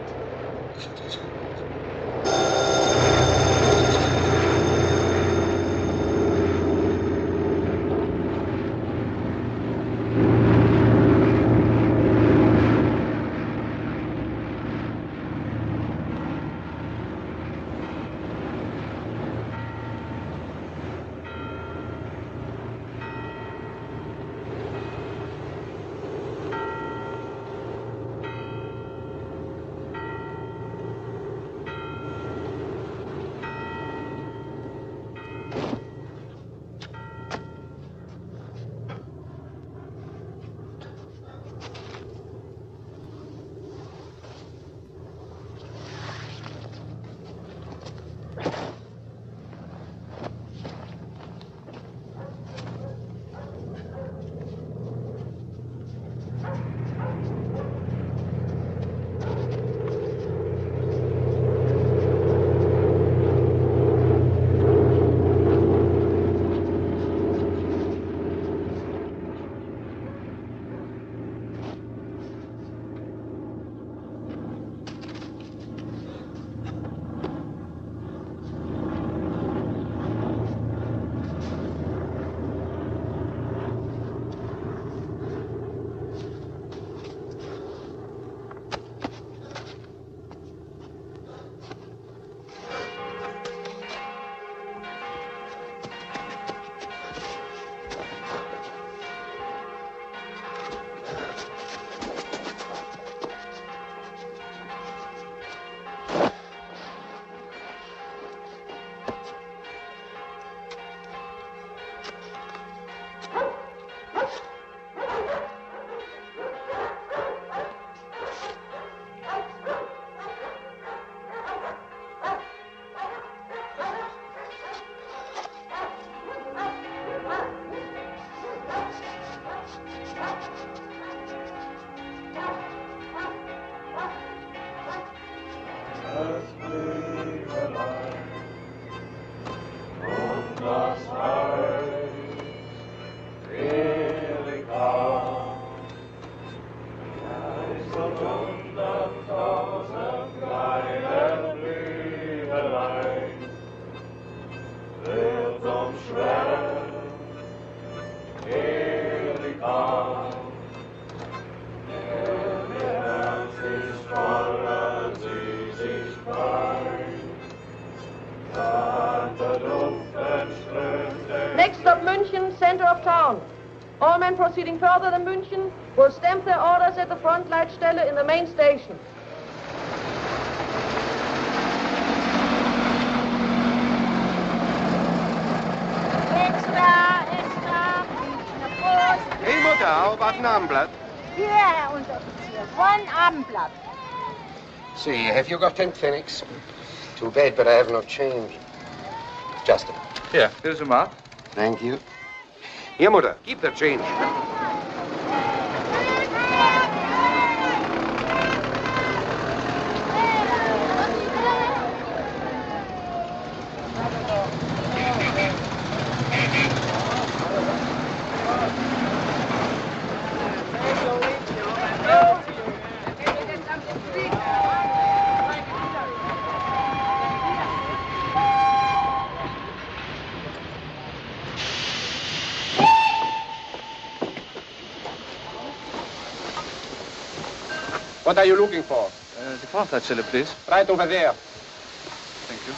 Next stop München, center of town. All men proceeding further than München will stamp their orders at the front Leitstelle in the main station. Extra, extra, Münchner Post. Hey, Mutter, was ein Abendblatt? Hier, Herr Unteroffizier, one Abendblatt. See, have you got 10 pfennigs? Too bad, but I have no change. Just a minute. Here, here's a mark. Thank you. Here, Mutter, keep the change. What are you looking for? The Frontleitstelle, please. Right over there. Thank you.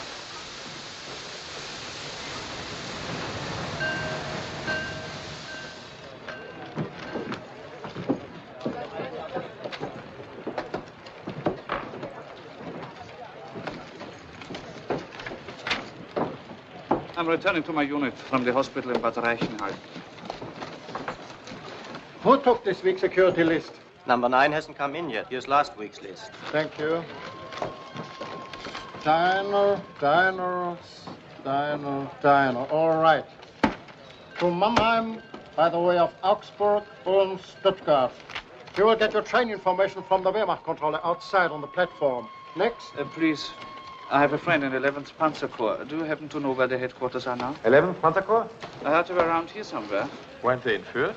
I'm returning to my unit from the hospital in Bad Reichenhall. Who took this week's security list? Number 9 hasn't come in yet. Here's last week's list. Thank you. Diner. All right. To Mannheim by the way of Augsburg and Stuttgart. You will get your train information from the Wehrmacht controller outside on the platform. Next. Please, I have a friend in 11th Panzer Corps. Do you happen to know where the headquarters are now? 11th Panzer Corps? I heard they were around here somewhere. Weren't they in Fürth?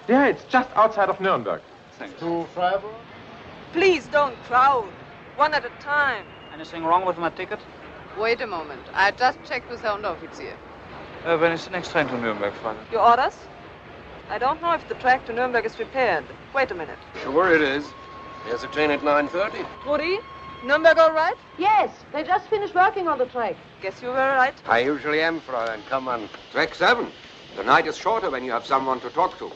Yeah, it's just outside of Nuremberg. Thanks. To Freiburg? Please don't crowd. One at a time. Anything wrong with my ticket? Wait a moment. I just checked with Herr Unteroffizier. When is the next train to Nuremberg, Father? Your orders? I don't know if the track to Nuremberg is prepared. Wait a minute. Sure it is. There's a train at 9:30. Rudi, Nuremberg all right? Yes, they just finished working on the track. Guess you were right. I usually am, Fräulein. Come on. Track 7. The night is shorter when you have someone to talk to.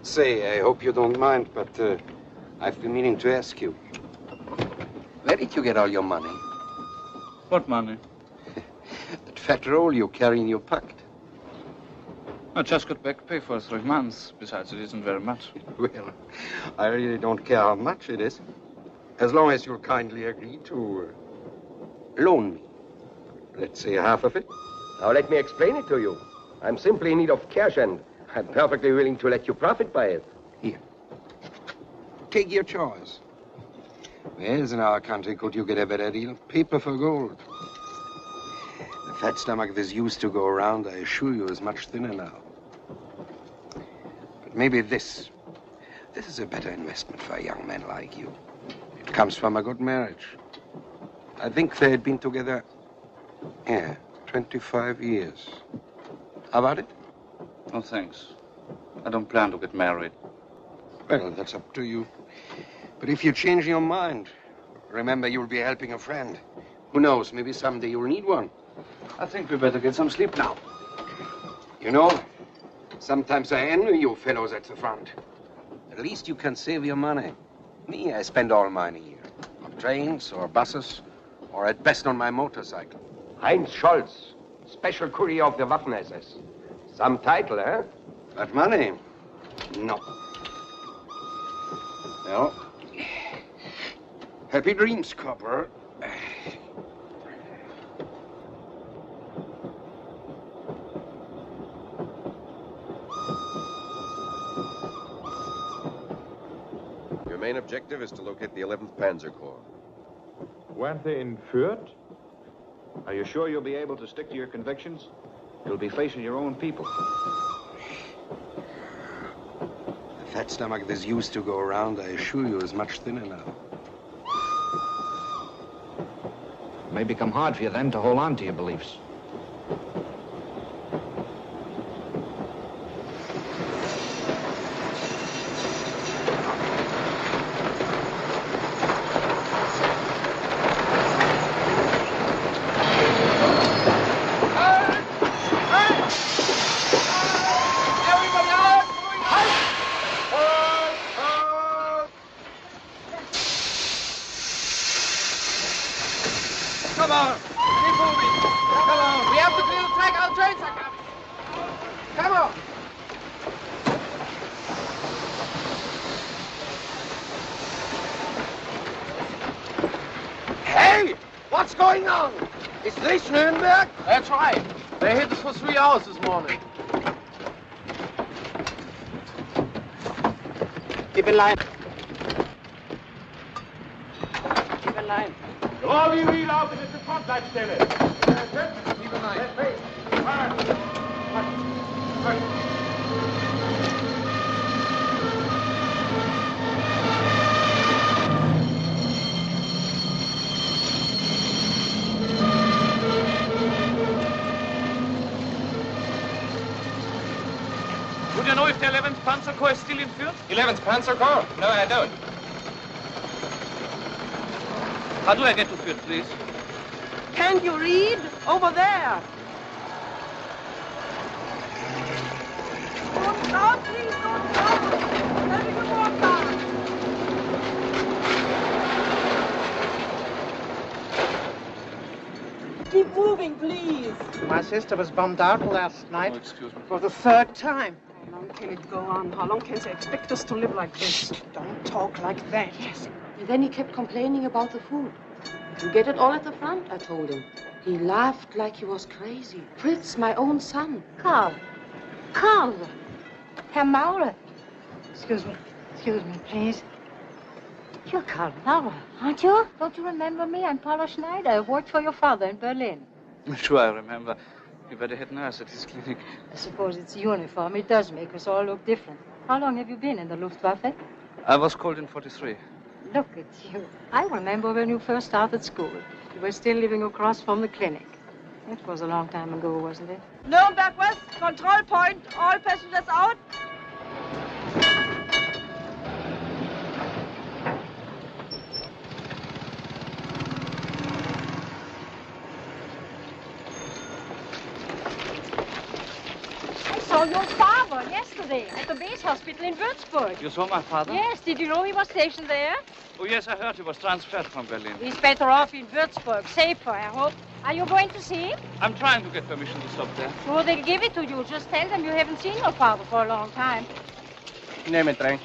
Say, I hope you don't mind, but I've been meaning to ask you. Where did you get all your money? What money? That fat roll you carry in your pocket. I just got back pay for 3 months. Besides, it isn't very much. Well, I really don't care how much it is. As long as you'll kindly agree to loan me. Let's say half of it. Now, let me explain it to you. I'm simply in need of cash, and I'm perfectly willing to let you profit by it. Here. Take your choice. Where else in our country could you get a better deal? Paper for gold. The fat stomach that used to go around, I assure you, is much thinner now. But maybe this is a better investment for a young man like you. It comes from a good marriage. I think they had been together, 25 years. How about it? No, thanks. I don't plan to get married. Well, that's up to you. But if you change your mind, remember you'll be helping a friend. Who knows, maybe someday you'll need one. I think we better get some sleep now. You know, sometimes I envy you fellows at the front. At least you can save your money. Me, I spend all mine here. On trains or buses, or at best on my motorcycle. Heinz Scholz, Special Courier of the Waffen-SS. Some title, eh? But money? No. Well, happy dreams, Corporal. Your main objective is to locate the 11th Panzer Corps. Weren't they in Fürth? Are you sure you'll be able to stick to your convictions? You'll be facing your own people. The fat stomach that used to go around, I assure you, is much thinner now. It may become hard for you then to hold on to your beliefs. Come on, keep moving. Come on, we have to clear the track. Our trains are coming. Come on. Hey, what's going on? Is this Nuremberg? That's right. They hit us for 3 hours this morning. Keep in line. Keep in line. All die Wheel auf, das ist die Frontleitstelle. Keep in line. Would you know if the 11th Panzer Corps is still in Fürth? 11th Panzer Corps? No, I don't. How do I get to Fürth, please? Can't you read? Over there. Don't stop, please, don't stop. Having a more time. Keep moving, please. My sister was bombed out last night. Oh, excuse me. For the third time. How long can it go on? How long can they expect us to live like this? Don't talk like that. Yes. And then he kept complaining about the food. You get it all at the front, I told him. He laughed like he was crazy. Fritz, my own son. Carl. Carl. Herr Maurer. Excuse me, please. You're Carl Maurer, aren't you? Don't you remember me? I'm Paula Schneider. I worked for your father in Berlin. Sure, I remember. You were the head nurse at his clinic. I suppose it's uniform. It does make us all look different. How long have you been in the Luftwaffe? I was called in 43. Look at you. I remember when you first started school. You were still living across from the clinic. It was a long time ago, wasn't it? Nürnberg West, control point. All passengers out. I saw your father yesterday at the base hospital in Würzburg. You saw my father? Yes, did you know he was stationed there? Oh, yes, I heard he was transferred from Berlin. He's better off in Würzburg, safer, I hope. Are you going to see him? I'm trying to get permission to stop there. Sure, they'll give it to you. Just tell them you haven't seen your father for a long time. Name it, Drang.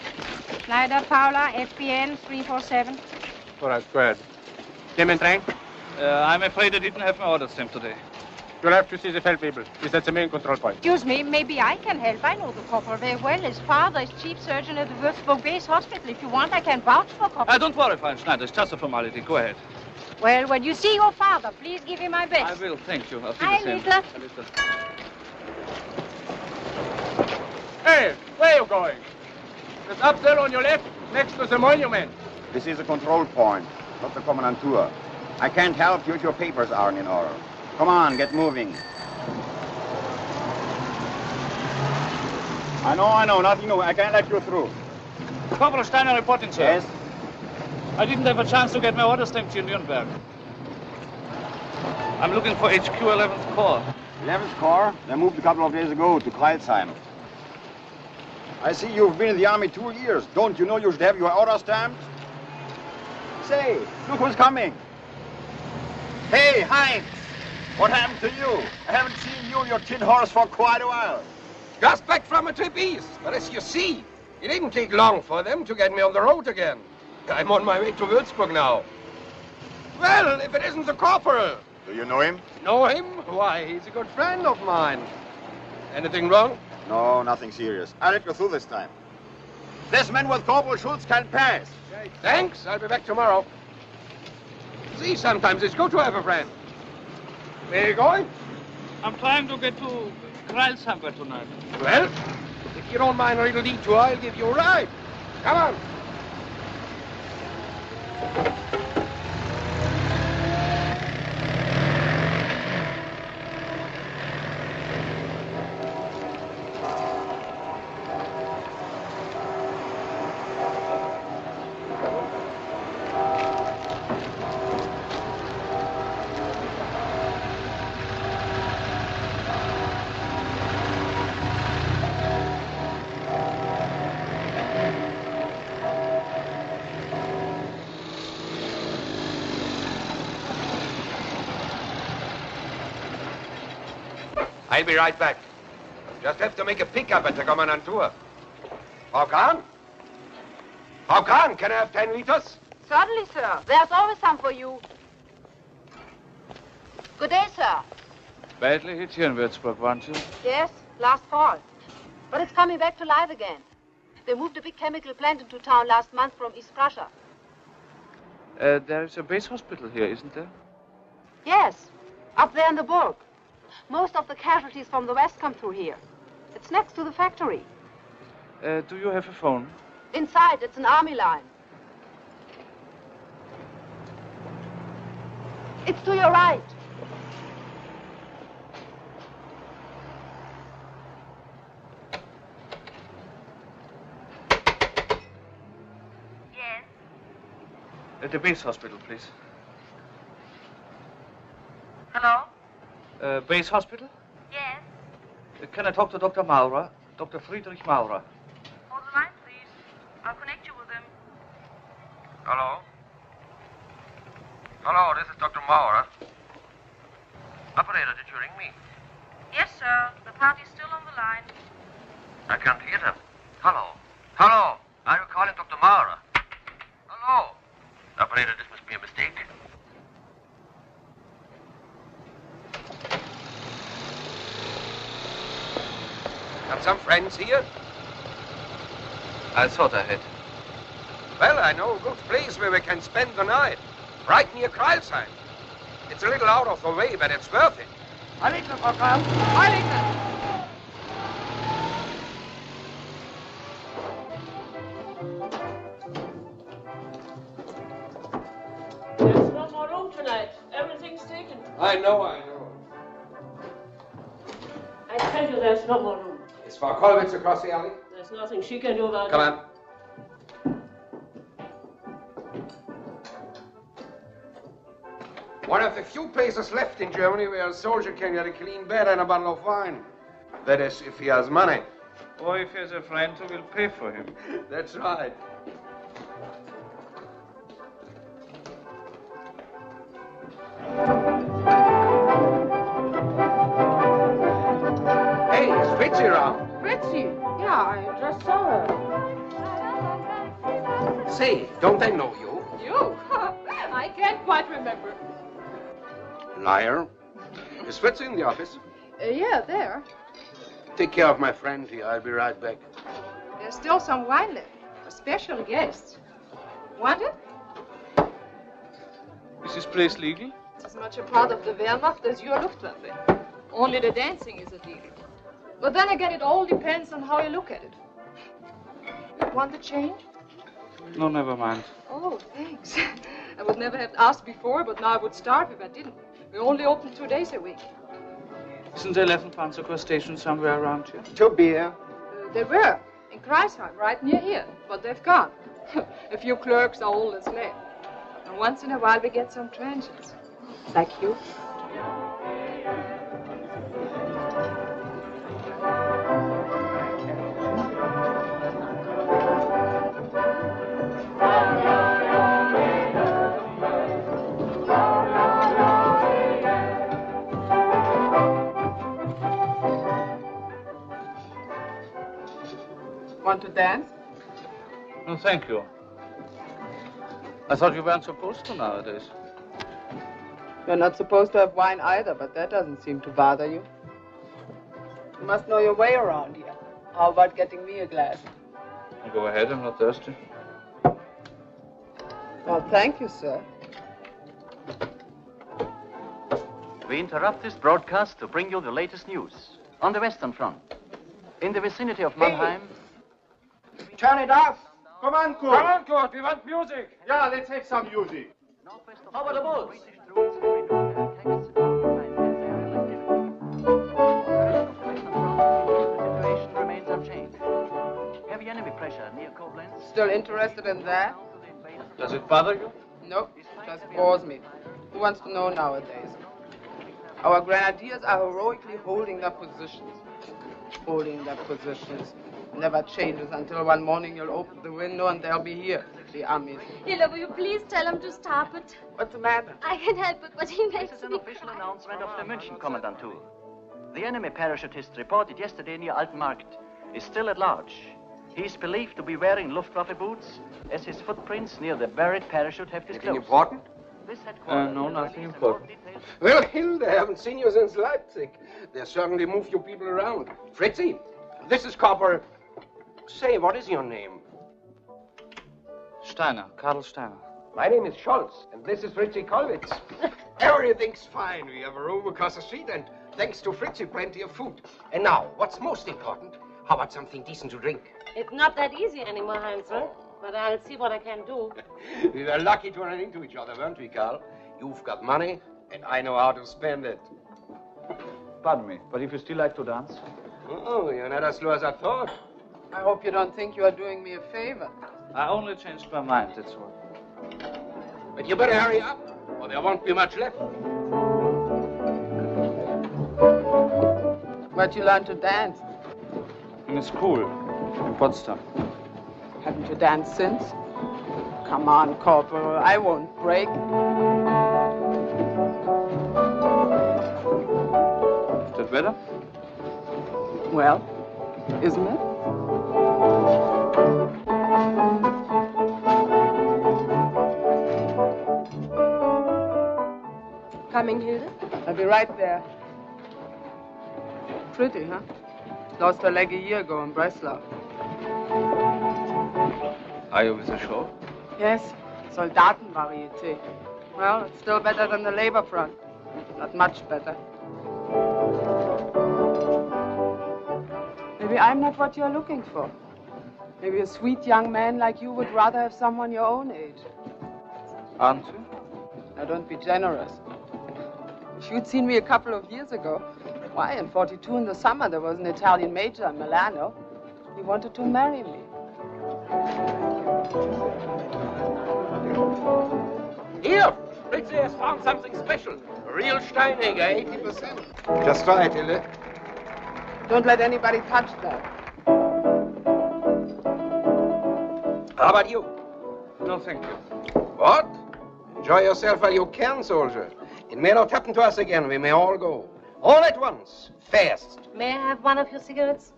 Schneider Paula, FBN 347. All right, go ahead. Name it, Drang. I'm afraid I didn't have my order stamp today. You'll have to see the fell people. He's at the main control point. Excuse me, maybe I can help. I know the corporal very well. His father is chief surgeon at the Würzburg base hospital. If you want, I can vouch for corporal. Don't worry, Fine Schneider. It's just a formality. Go ahead. Well, when you see your father, please give him my best. I will, thank you. I'll see Hi, the same. Littler. Hey, where are you going? It's up there on your left, next to the monument. This is a control point, not the commandantur. I can't help you if your papers aren't in order. Come on, get moving. I know, nothing new. I can't let you through. Corporal Steiner reporting, sir. Yes? I didn't have a chance to get my order stamped here in Nuremberg. I'm looking for HQ 11th Corps. 11th Corps? They moved a couple of days ago to Kreilsheim. I see you've been in the army 2 years. Don't you know you should have your order stamped? Say, look who's coming. Hey, Heinz! What happened to you? I haven't seen you and your tin horse for quite a while. Just back from a trip east, but as you see, it didn't take long for them to get me on the road again. I'm on my way to Würzburg now. Well, if it isn't the corporal. Do you know him? Know him? Why, he's a good friend of mine. Anything wrong? No, nothing serious. I'll let you through this time. This man with Corporal Schultz can pass. Thanks, I'll be back tomorrow. See, sometimes it's good to have a friend. Where are you going? I'm trying to get to Kreilsheim tonight. Well, if you don't mind a little detour, I'll give you a ride. Come on. I'll be right back. Just have to make a pickup at the commandantur. Hakan? Hakan, can I have 10 liters? Certainly, sir. There's always some for you. Good day, sir. Badly hit here in Würzburg, weren't you? Yes, last fall. But it's coming back to life again. They moved a big chemical plant into town last month from East Prussia. There is a base hospital here, isn't there? Yes, up there in the Burg. Most of the casualties from the west come through here. It's next to the factory. Do you have a phone? Inside, it's an army line. It's to your right. At the base hospital, please. Hello? Base hospital? Yes? Can I talk to Dr. Maurer? Dr. Friedrich Maurer. Hold the line, please. I'll connect you with him. Hello? Hello, this is Dr. Maurer. Operator, did you ring me? Yes, sir. The party's still on the line. I can't hear them. Hello? Hello? Are you calling Dr. Maurer? Hello? Operator, this must be a mistake. Have some friends here? I thought I had. Well, I know a good place where we can spend the night. Right near Kreilsheim. It's a little out of the way, but it's worth it. Heiligner, Frau Kram. Heiligner. There's no more room tonight. Everything's taken. I know. I tell you, there's no more room. Is Frau Kollwitz across the alley? There's nothing she can do about it. Come on. One of the few places left in Germany where a soldier can get a clean bed and a bottle of wine. That is, if he has money. Or if he has a friend who will pay for him. That's right. Hey, is Fritzi around? Fritzi? Yeah, I just saw her. Say, don't I know you? You? I can't quite remember. Liar. Is Fritzi in the office? Yeah, there. Take care of my friend here. I'll be right back. There's still some wine left. A special guest. Want it? Is this place legal? It's as much a part of the Wehrmacht as your Luftwaffe. Only the dancing is illegal. But then again, it all depends on how you look at it. Want the change? No, never mind. Oh, thanks. I would never have asked before, but now I would starve if I didn't. We only open 2 days a week. Isn't the 11th Panzer Corps stationed somewhere around here? 2 beer. They were in Kreisheim, right near here, but they've gone. A few clerks are all that's left. And once in a while we get some transients. Like you. Want to dance? No, thank you. I thought you weren't supposed to nowadays. You're not supposed to have wine either, but that doesn't seem to bother you. You must know your way around here. How about getting me a glass? Go ahead, I'm not thirsty. Well, thank you, sir. We interrupt this broadcast to bring you the latest news. On the Western Front, in the vicinity of Mannheim... Turn it off! Come on, Kurt! Come on, Kurt, we want music! Yeah, let's have some music. How about the Bulls? The situation remains unchanged. Heavy enemy pressure near Koblenz. Still interested in that? Does it bother you? Nope, just bores me. Who wants to know nowadays? Our grenadiers are heroically holding their positions. Holding their positions. Never changes until one morning you'll open the window and they'll be here, the armies. Hilla, will you please tell him to stop it? What's the matter? I can't help it, but he makes This is an official announcement of the München Kommandantur. The enemy parachutist reported yesterday near Altenmarkt is still at large. He is believed to be wearing Luftwaffe boots, as his footprints near the buried parachute have disclosed. Anything important? This headquarters No, nothing important. Well, Hilde, I haven't seen you since Leipzig. They certainly move you people around. Fritzi, this is Corporal... Say, what is your name? Steiner, Karl Steiner. My name is Scholz, and this is Fritzi Kollwitz. Everything's fine. We have a room across the street, and thanks to Fritzi, plenty of food. And now, what's most important? How about something decent to drink? It's not that easy anymore, Hansel, but I'll see what I can do. We were lucky to run into each other, weren't we, Karl? You've got money, and I know how to spend it. Pardon me, but if you still like to dance? Oh, you're not as slow as I thought. I hope you don't think you are doing me a favor. I only changed my mind, that's all. But you better hurry up, or there won't be much left. Where'd you learn to dance? In a school in Potsdam. Haven't you danced since? Come on, Corporal, I won't break. Is that better? Well, isn't it? Coming, Hilde? I'll be right there. Pretty, huh? Lost her leg a year ago in Breslau. Are you with the show? Yes, Soldatenvarieté. Well, it's still better than the labor front. Not much better. Maybe I'm not what you're looking for. Maybe a sweet young man like you would rather have someone your own age. Aren't you? Now, don't be generous. If you'd seen me a couple of years ago, why, in '42 in the summer, there was an Italian major in Milano. He wanted to marry me. Here, Fritzi has found something special. A real Steinegger, 80%. Just right, Hilde. Don't let anybody touch that. How about you? No, thank you. What? Enjoy yourself while you can, soldier. It may not happen to us again. We may all go. All at once. Fast. May I have one of your cigarettes?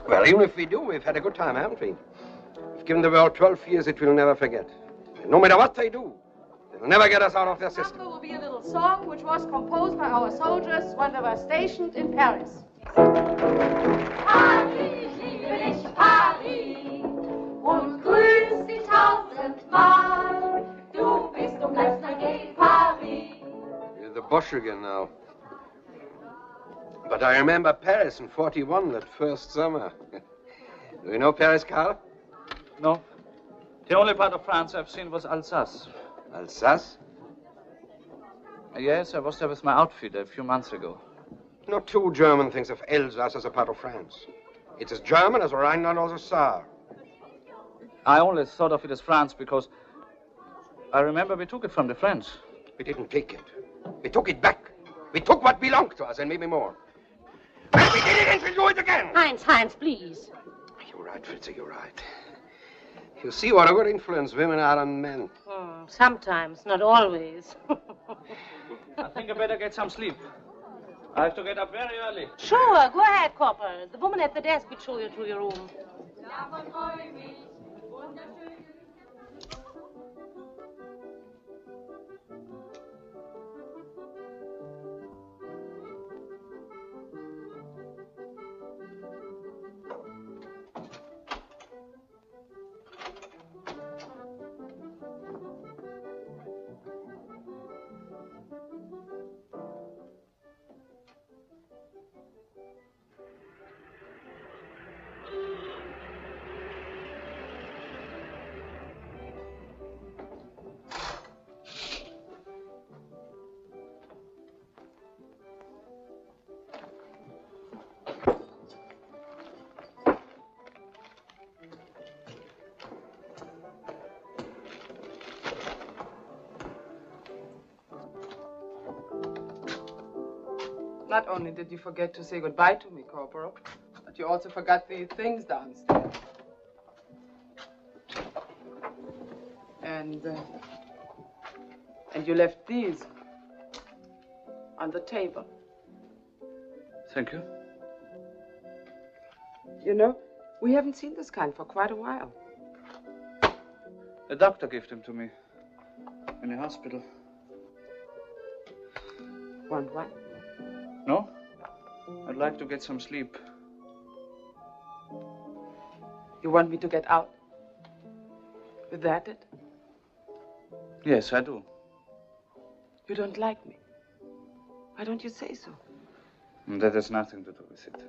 Well, even if we do, we've had a good time, haven't we? We've given the world 12 years it will never forget. And no matter what they do, they'll never get us out of their system. After will be a little song which was composed by our soldiers when they were stationed in Paris. Paris, liebe dich, Paris, und grüß dich tausendmal. Du bist und bleibst ein gegen Paris. You're the Bosch again now. But I remember Paris in '41, that first summer. Do you know Paris, Karl? No. The only part of France I've seen was Alsace. Alsace? Yes, I was there with my outfit a few months ago. No two German thinks of Alsace as a part of France. It's as German as Rhineland or the Saar. I only thought of it as France because I remember we took it from the French. We didn't take it. We took it back. We took what belonged to us and maybe more. And we did it and we'll do it again. Heinz, please. You're right, Fritzi, you're right. You see what a good influence women are on men. Sometimes, not always. I think I better get some sleep. I have to get up very early. Sure, go ahead, Corporal. The woman at the desk will show you to your room. Not only did you forget to say goodbye to me, Corporal, but you also forgot the things downstairs. And you left these on the table. Thank you. You know, we haven't seen this kind for quite a while. The doctor gave them to me in the hospital. Want what? No? I'd like to get some sleep. You want me to get out? Is that it? Yes, I do. You don't like me. Why don't you say so? That has nothing to do with it.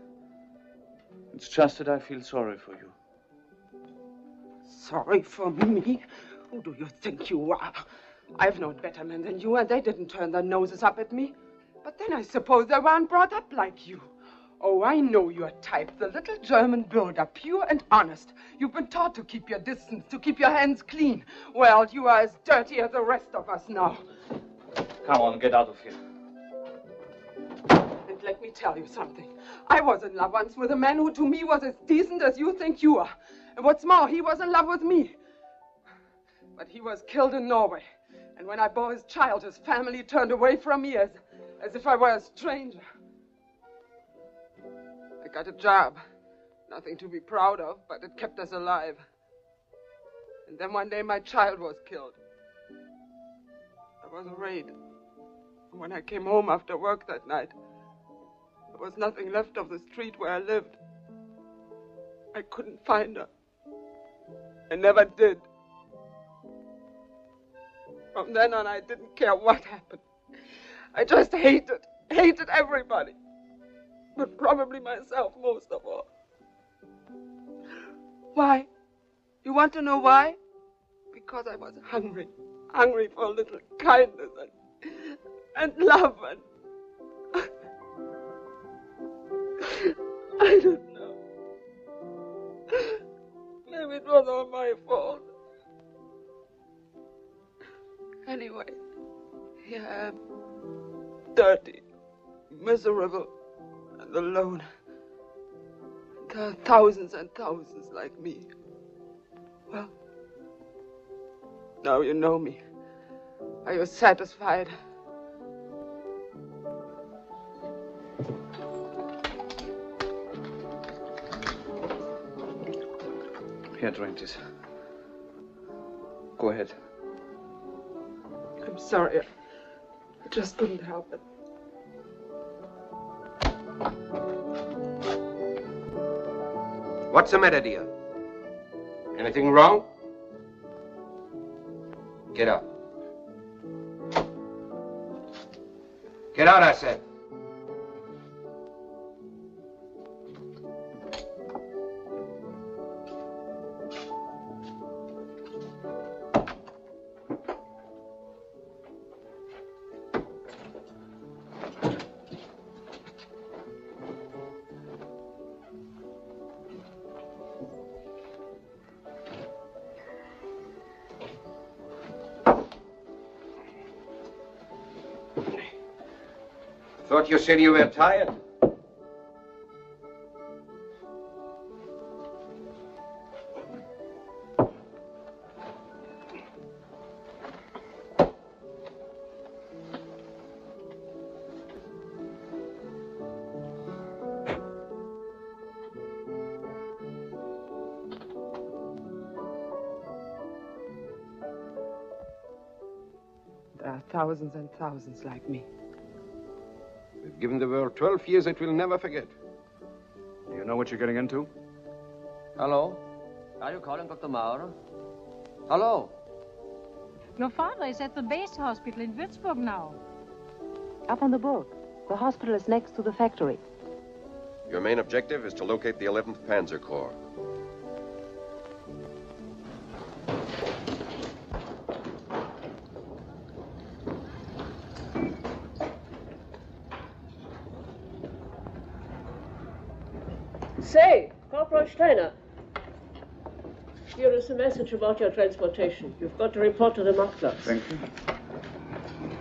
It's just that I feel sorry for you. Sorry for me? Who do you think you are? I've known better men than you, and they didn't turn their noses up at me. But then I suppose they weren't brought up like you. Oh, I know your type. The little German builder, pure and honest. You've been taught to keep your distance, to keep your hands clean. Well, you are as dirty as the rest of us now. Come on, get out of here. And let me tell you something. I was in love once with a man who to me was as decent as you think you are. And what's more, he was in love with me. But he was killed in Norway. And when I bore his child, his family turned away from me as if I were a stranger. I got a job. Nothing to be proud of, but it kept us alive. And then one day my child was killed. There was a raid. And when I came home after work that night, there was nothing left of the street where I lived. I couldn't find her. I never did. From then on, I didn't care what happened. I just hated everybody. But probably myself most of all. Why? You want to know why? Because I was hungry. Hungry for a little kindness and love and... I don't know. Maybe it was all my fault. Anyway, here I am. Dirty, miserable, and alone. There are thousands and thousands like me. Well, now you know me. Are you satisfied? Here, drink this. Go ahead. I'm sorry. I just couldn't help it. What's the matter, dear? Anything wrong? Get up. Get out, I said. Thought you said you were tired. There are thousands and thousands like me. We've given the world 12 years it will never forget. You know what you're getting into? Hello? Are you calling Dr. Maurer? Hello? Your father is at the base hospital in Würzburg now. Up on the boat. The hospital is next to the factory. Your main objective is to locate the 11th Panzer Corps. Say, Corporal Steiner, here is a message about your transportation. You've got to report to the Marktplatz. Thank you.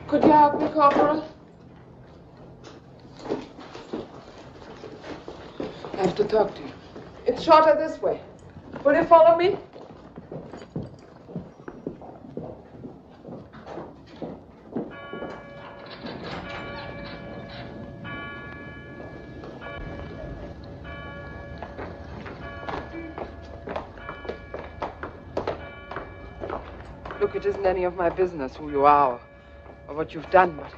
Could you help me, Corporal? I have to talk to you. It's shorter this way. Will you follow me? Look, it isn't any of my business who you are or what you've done, but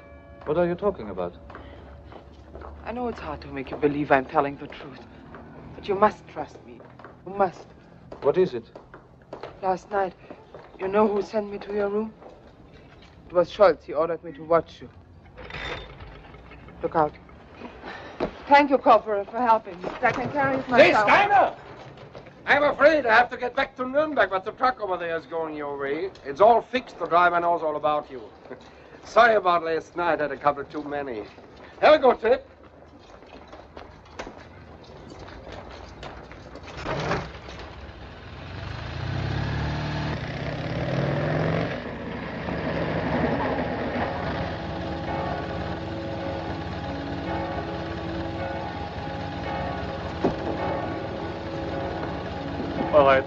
What are you talking about? I know it's hard to make you believe I'm telling the truth. But you must trust me. You must. What is it? Last night, you know who sent me to your room? It was Scholz. He ordered me to watch you. Look out. Thank you, Corporal, for helping me. I can carry it Hey, myself. Steiner! I'm afraid I have to get back to Nuremberg, but the truck over there is going your way. It's all fixed. The driver knows all about you. Sorry about last night. Had a couple too many. Have a good trip. All right.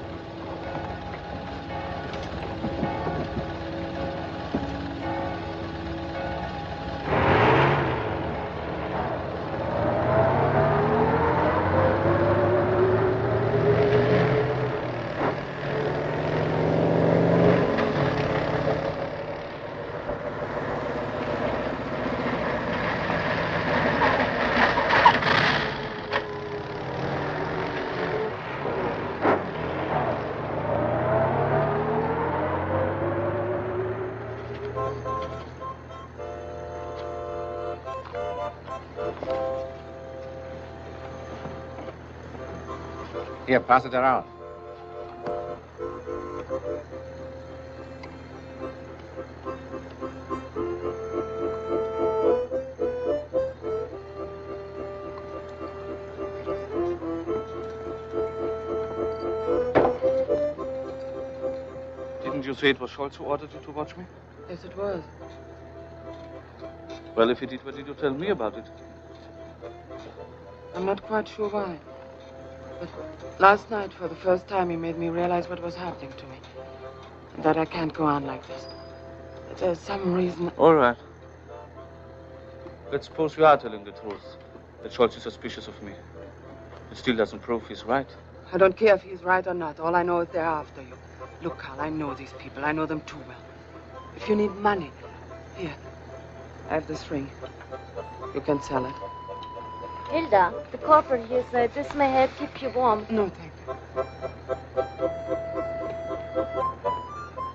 Here, pass it around. Didn't you say it was Scholz who ordered you to watch me? Yes, it was. Well, if he did, what did you tell me about it? I'm not quite sure why. But last night, for the first time, he made me realize what was happening to me. And that I can't go on like this. That there's some reason... All right. Let's suppose you are telling the truth. That Scholz is suspicious of me. It still doesn't prove he's right. I don't care if he's right or not. All I know is they're after you. Look, Carl, I know these people. I know them too well. If you need money, here, I have this ring. You can sell it. Hilda, the corporal here said this may help keep you warm. No, thank you.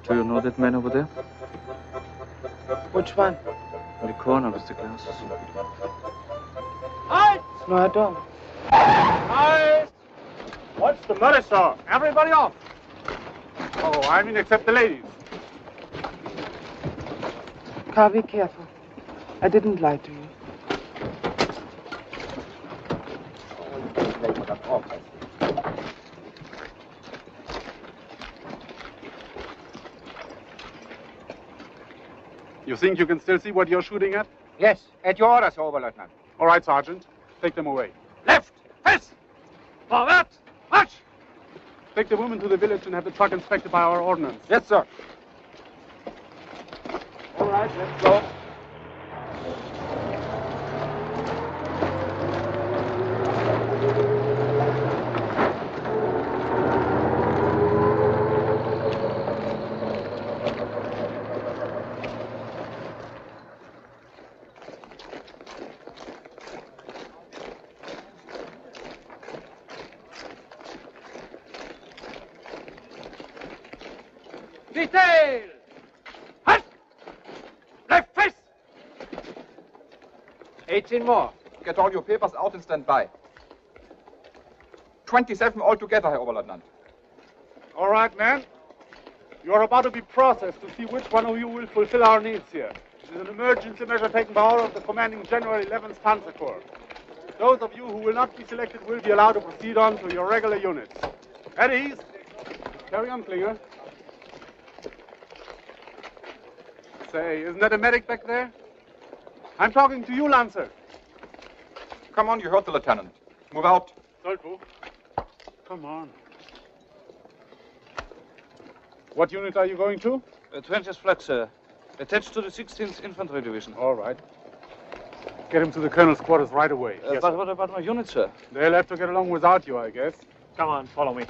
Do you know that man over there? Which one? In the corner with the glasses. Halt! No, I don't. Halt! What's the matter, sir? Everybody off. Oh, I mean, except the ladies. Carl, be careful. I didn't lie to you. You think you can still see what you're shooting at? Yes, at your orders, Oberleutnant. All right, Sergeant. Take them away. Left! Fest! Forward! March! Take the woman to the village and have the truck inspected by our ordnance. Yes, sir. All right, let's go. Viertel! Halt! Bleib fest! 18 more. Get all your papers out and stand by. 27 altogether, Herr Oberleutnant. All right, man. You're about to be processed to see which one of you will fulfill our needs here. It is an emergency measure taken by order of the commanding General 11th Panzer Corps. Those of you who will not be selected will be allowed to proceed on to your regular units. At ease. Carry on, Klinger. Say, isn't that a medic back there? I'm talking to you, Lancer. Come on, you heard the lieutenant. Move out. Solpo. Come on. What unit are you going to? 20th Flak, sir. Attached to the 16th Infantry Division. All right. Get him to the colonel's quarters right away. Yes, but what about my unit, sir? They'll have to get along without you, I guess. Come on, follow me.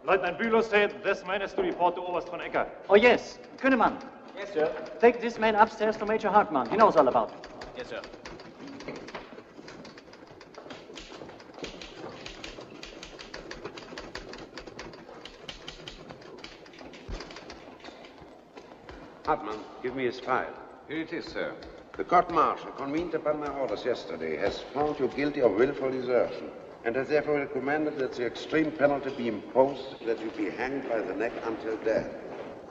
Lieutenant Bülow said this man is to report to Oberst von Ecker. Oh, yes. Kühnemann. Yes, sir. Take this man upstairs to Major Hartmann. He knows all about it. Yes, sir. Hartmann, give me his file. Here it is, sir. The court-martial, convened upon my orders yesterday, has found you guilty of willful desertion and has therefore recommended that the extreme penalty be imposed, that you be hanged by the neck until death.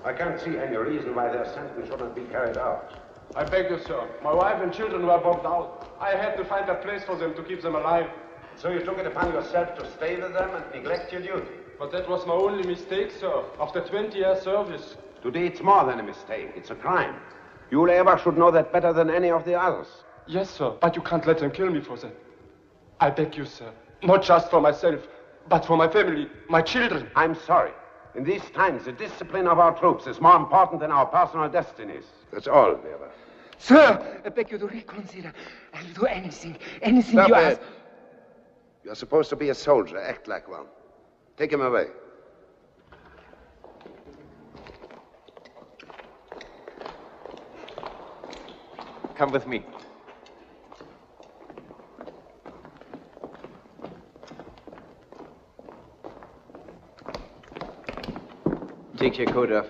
I can't see any reason why their sentence should not be carried out. I beg you, sir. My wife and children were bombed out. I had to find a place for them to keep them alive. So you took it upon yourself to stay with them and neglect your duty? But that was my only mistake, sir. After 20 years service, Today it's more than a mistake. It's a crime. You Leber should know that better than any of the others. Yes, sir, but you can't let them kill me for that. I beg you, sir. Not just for myself, but for my family, my children. I'm sorry. In these times, the discipline of our troops is more important than our personal destinies. That's all, Weber. Sir, I beg you to reconsider. I'll do anything Stop you it. ask. You're supposed to be a soldier. Act like one. Take him away. Come with me. Take your coat off.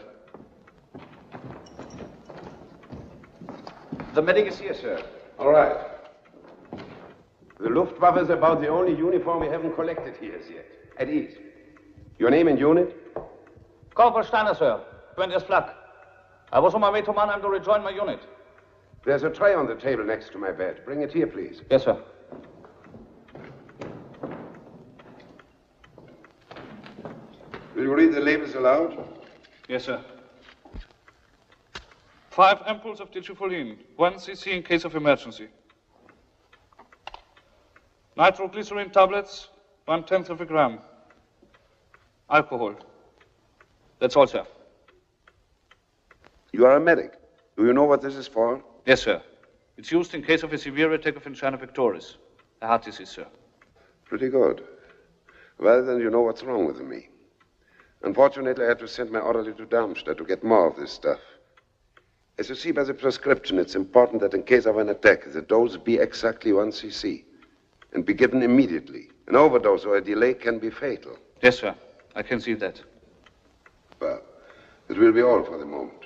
The medic is here, sir. All right. The Luftwaffe is about the only uniform we haven't collected here as yet. At ease. Your name and unit? Corporal Steiner, sir. 20th Flak. I was on my way to Mannheim to rejoin my unit. There's a tray on the table next to my bed. Bring it here, please. Yes, sir. Will you read the labels aloud? Yes, sir. 5 ampoules of digifolin, 1 cc in case of emergency. Nitroglycerin tablets, 1/10 of a gram. Alcohol. That's all, sir. You are a medic. Do you know what this is for? Yes, sir. It's used in case of a severe attack of angina pectoris, a heart disease, sir. Pretty good. Well, then you know what's wrong with me. Unfortunately, I had to send my orderly to Darmstadt to get more of this stuff. As you see by the prescription, it's important that in case of an attack, the dose be exactly 1 cc and be given immediately. An overdose or a delay can be fatal. Yes, sir. I can see that. Well, it will be all for the moment.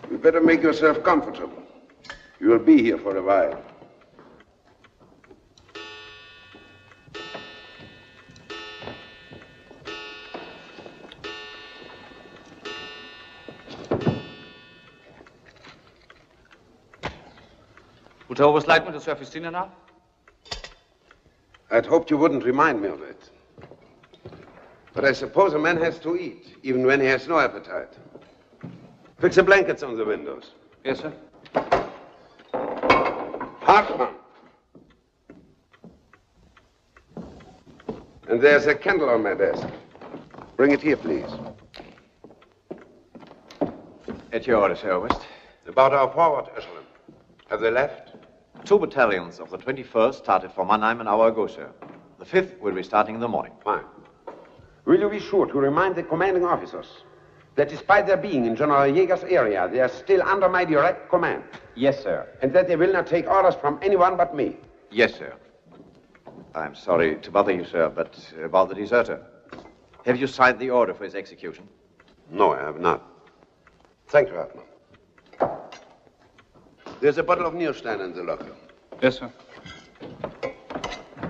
You better make yourself comfortable. You will be here for a while. Would you always like me to serve his dinner now? I'd hoped you wouldn't remind me of it. But I suppose a man has to eat, even when he has no appetite. Fix the blankets on the windows. Yes, sir. Hartmann. And there's a candle on my desk. Bring it here, please. At your orders, Herr Oberst. About our forward echelon. Have they left? 2 battalions of the 21st started for Mannheim an hour ago, sir. The 5th will be starting in the morning. Fine. Will you be sure to remind the commanding officers that despite their being in General Jäger's area, they are still under my direct command? Yes, sir. And that they will not take orders from anyone but me? Yes, sir. I'm sorry to bother you, sir, but about the deserter. Have you signed the order for his execution? No, I have not. Thank you, Hartmann. There's a bottle of Nierstein in the locker. Yes, sir.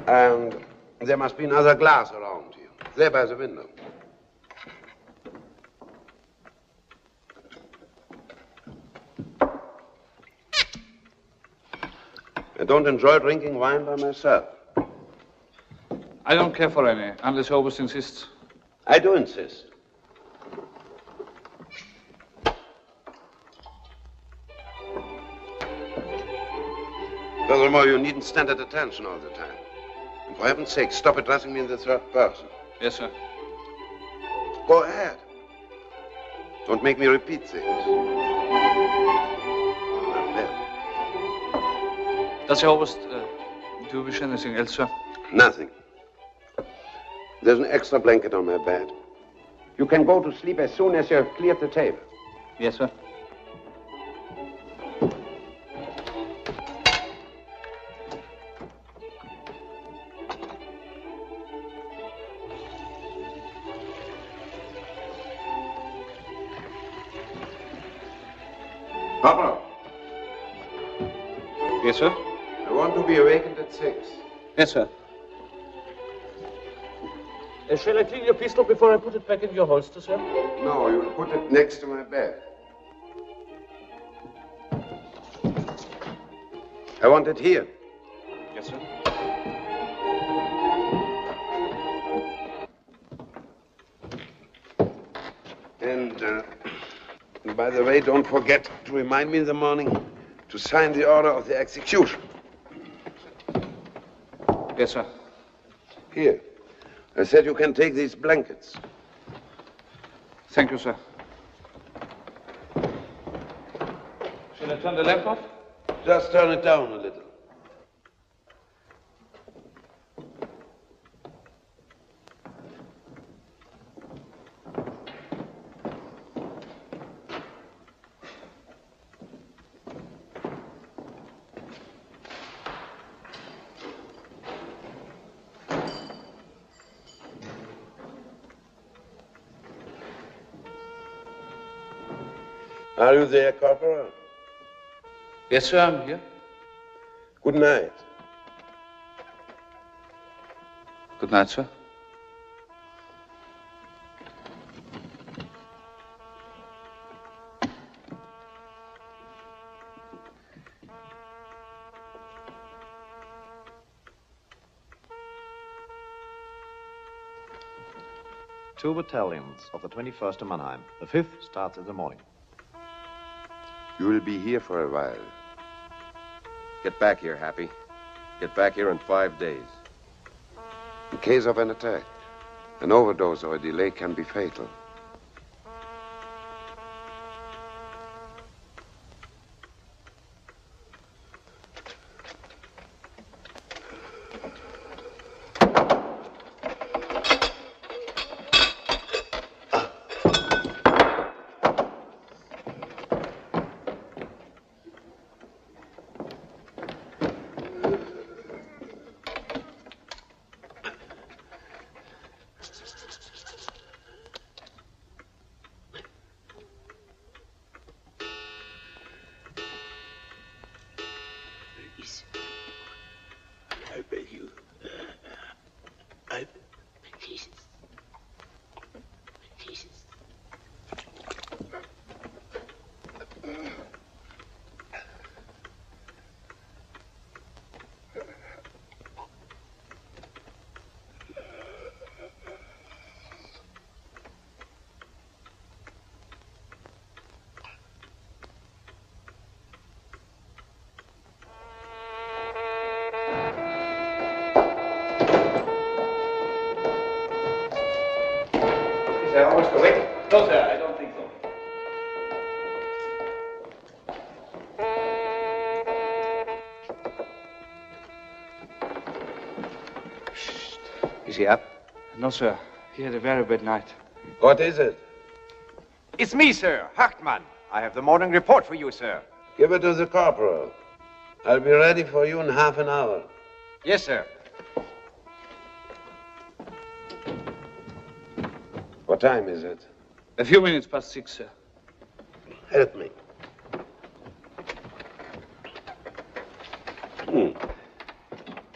And there must be another glass around you. There by the window. I don't enjoy drinking wine by myself. I don't care for any, unless Oberst insists. I do insist. Furthermore, you needn't stand at attention all the time. And for heaven's sake, stop addressing me in the third person. Yes, sir. Go ahead. Don't make me repeat things. Does Herr Oberst, do you wish anything else, sir? Nothing. There's an extra blanket on my bed. You can go to sleep as soon as you have cleared the table. Yes, sir. Papa. Yes, sir. I want to be awakened at 6. Yes, sir. Shall I clean your pistol before I put it back in your holster, sir? No, you'll put it next to my bed. I want it here. Yes, sir. And by the way, don't forget to remind me in the morning to sign the order of the execution. Yes, sir. Here. I said you can take these blankets. Thank you, sir. Shall I turn the lamp off? Just turn it down a little. Are you there, Corporal? Yes, sir, I'm here. Good night. Good night, sir. Two battalions of the 21st to Mannheim. The 5th starts in the morning. You will be here for a while. Get back here, Happy. Get back here in 5 days. In case of an attack, an overdose or a delay can be fatal. Is there almost awake? No, sir, I don't think so. Is he up? No, sir. He had a very bad night. What is it? It's me, sir, Hartmann. I have the morning report for you, sir. Give it to the corporal. I'll be ready for you in half an hour. Yes, sir. What time is it? A few minutes past 6, sir. Help me.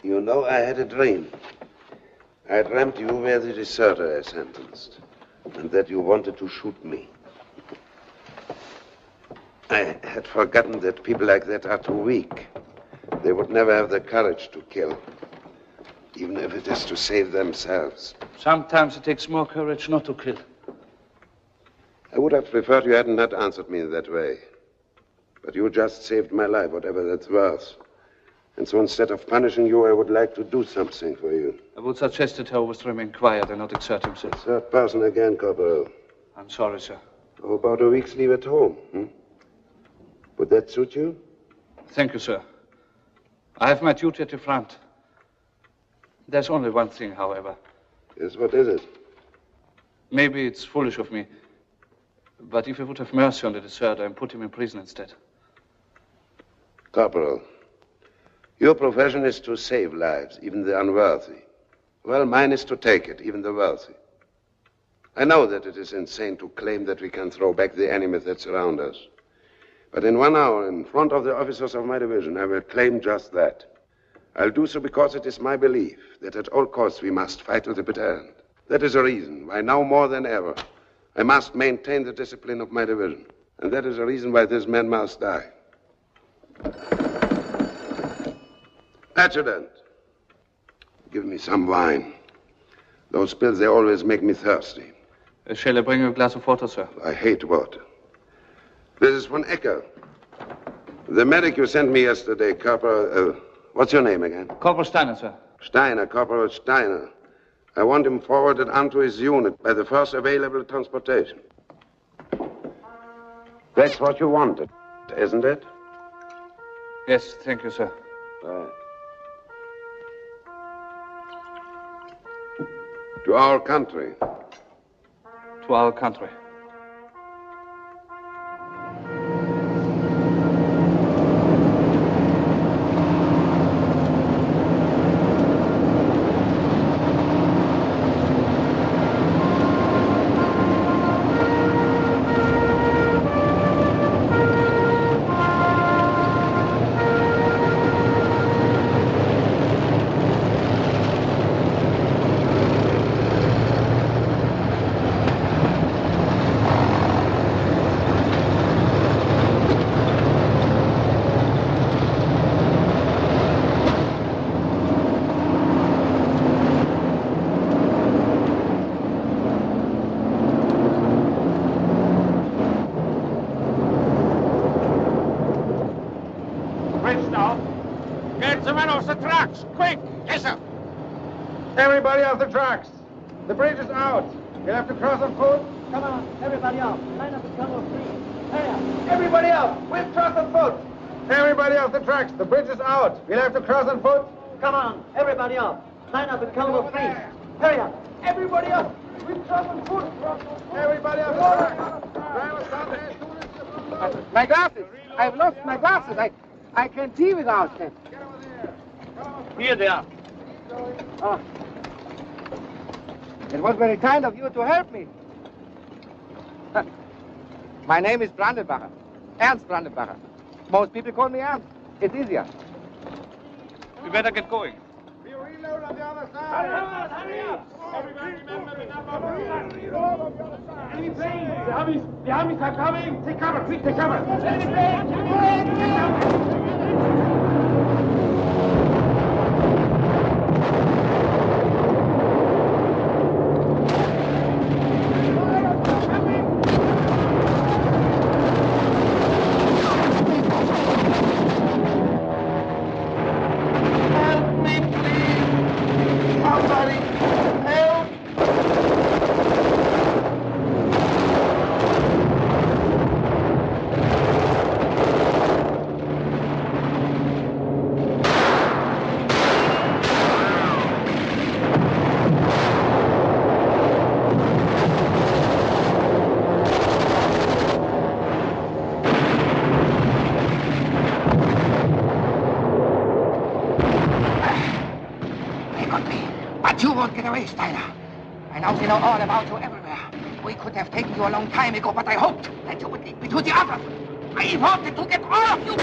You know, I had a dream. I dreamt you were the deserter I sentenced, and that you wanted to shoot me. I had forgotten that people like that are too weak. They would never have the courage to kill, even if it is to save themselves. Sometimes it takes more courage not to kill. I would have preferred you hadn't not answered me in that way. But you just saved my life, whatever that's worth. And so instead of punishing you, I would like to do something for you. I would suggest that he always remain quiet and not exert himself. Third person again, Corporal. I'm sorry, sir. How about a week's leave at home? Would that suit you? Thank you, sir. I have my duty at the front. There's only one thing, however. Yes, what is it? Maybe it's foolish of me, but if you would have mercy on the deserter and put him in prison instead. Corporal, your profession is to save lives, even the unworthy. Well, mine is to take it, even the worthy. I know that it is insane to claim that we can throw back the enemies that surround us. But in 1 hour, in front of the officers of my division, I will claim just that. I'll do so because it is my belief that at all costs we must fight to the bitter end. That is a reason why now more than ever I must maintain the discipline of my division. And that is a reason why this man must die. Adjutant, give me some wine. Those pills, they always make me thirsty. Shall I bring you a glass of water, sir? I hate water. This is von Ecker. The medic you sent me yesterday, Corporal... what's your name again? Corporal Steiner, sir. Steiner, Corporal Steiner. I want him forwarded onto his unit by the first available transportation. That's what you wanted, isn't it? Yes, thank you, sir. Right. To our country. To our country. Everybody off the tracks. The bridge is out. You'll have to cross on foot. Come on, everybody out. Line up and come on free. Hurry up. Everybody out. We'll cross on foot. Everybody off the tracks. The bridge is out. You'll have to cross on foot. Come on, everybody out. Line up and come on free. Hurry up. Everybody out. We'll cross on foot. Everybody off the tracks. My glasses. I've lost my glasses. I can't see without them. Here they are. Oh. It was very kind of you to help me. My name is Brandenbacher. Ernst Brandenbacher. Most people call me Ernst. It's easier. We better get going. We reload on the other side. Hurry up! Everybody remember the number. Enemy planes! The armies are coming! Take cover! Quick, take cover! Enemy planes! Get away, Steiner. I now know all about you everywhere. We could have taken you a long time ago, but I hoped that you would lead me to the others. I wanted to get all of you.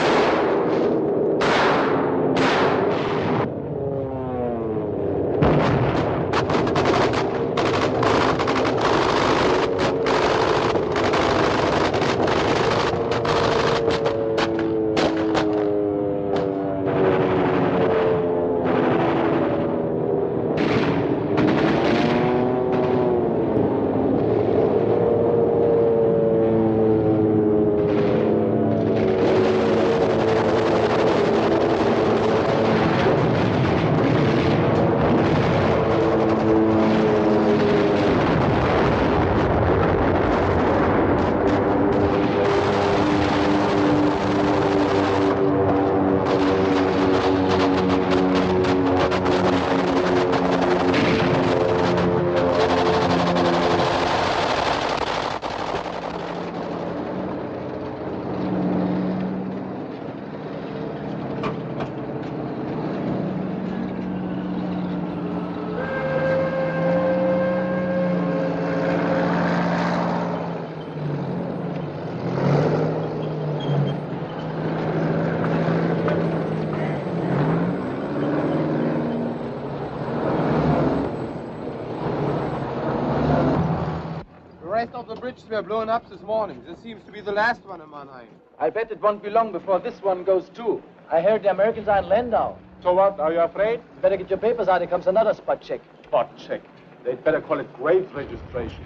The bridges were blown up this morning. This seems to be the last one in Mannheim. I bet it won't be long before this one goes too. I heard the Americans are in Landau. So what? Are you afraid? Better get your papers out. Here comes another spot check. Spot check. They'd better call it grave registration.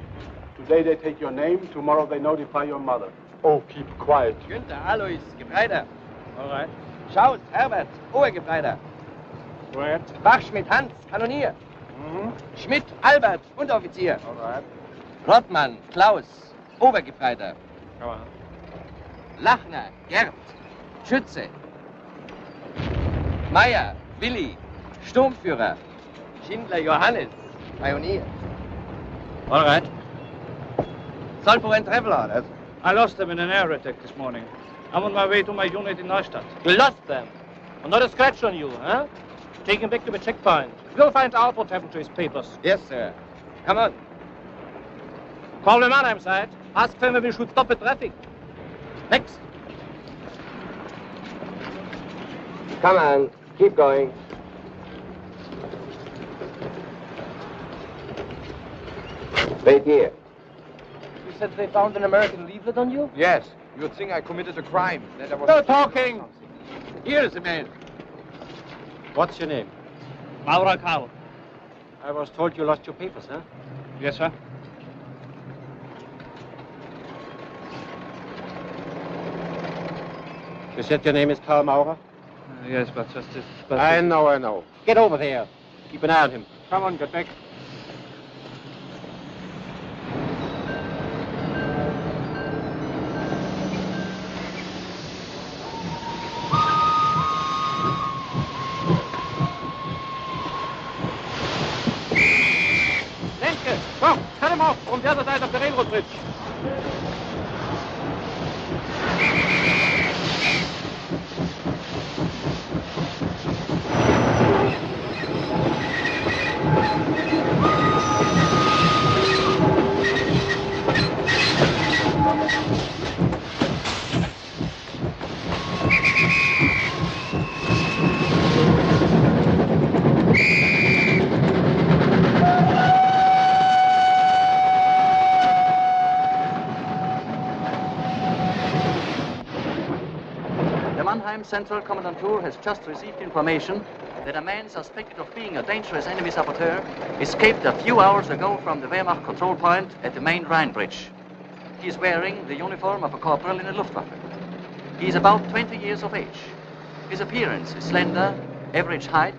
To Today they take your name, tomorrow they notify your mother. Oh, keep quiet. Günther, Alois, Gefreiter. All right. Schaus, Herbert, Obergefreiter. Right. Bachschmidt, Hans, Kanonier. Schmidt, Albert, Unteroffizier. All right. Rottmann, Klaus, Obergefreiter. Come on. Lachner, Gerd, Schütze. Meier, Willi, Sturmführer. Schindler, Johannes, Pionier. All right. Sulpo and traveler, that's... I lost them in an air attack this morning. I'm on my way to my unit in Neustadt. You lost them? And not a scratch on you, huh? Take him back to the checkpoint. We'll find out what happened to his papers. Yes, sir. Come on. Call the Mannheim side. Ask them if we should stop the traffic. Next. Come on. Keep going. Wait here. You said they found an American leaflet on you? Yes. You'd think I committed a crime. That I was... No talking! Here is the man. What's your name? Maurer Karl. I was told you lost your papers, huh? Yes, sir. You said your name is Karl Maurer? Yes, but just this... I know. Get over there. Keep an eye on him. Come on, get back. Go, cut him off from the other side of the railroad bridge. Central Kommandantur has just received information that a man suspected of being a dangerous enemy saboteur escaped a few hours ago from the Wehrmacht control point at the main Rhine bridge. He is wearing the uniform of a corporal in the Luftwaffe. He is about 20 years of age. His appearance is slender, average height,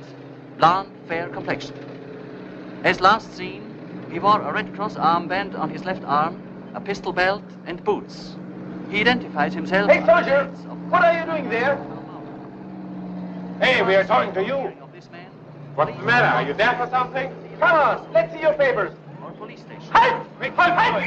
blonde, fair complexion. As last seen, he wore a Red Cross armband on his left arm, a pistol belt, and boots. He identifies himself... Hey, soldier! What are you doing there? Hey, we are talking to you. What's the matter? Are you there for something? Come on, let's see your papers. Or police station. Halt! Halt!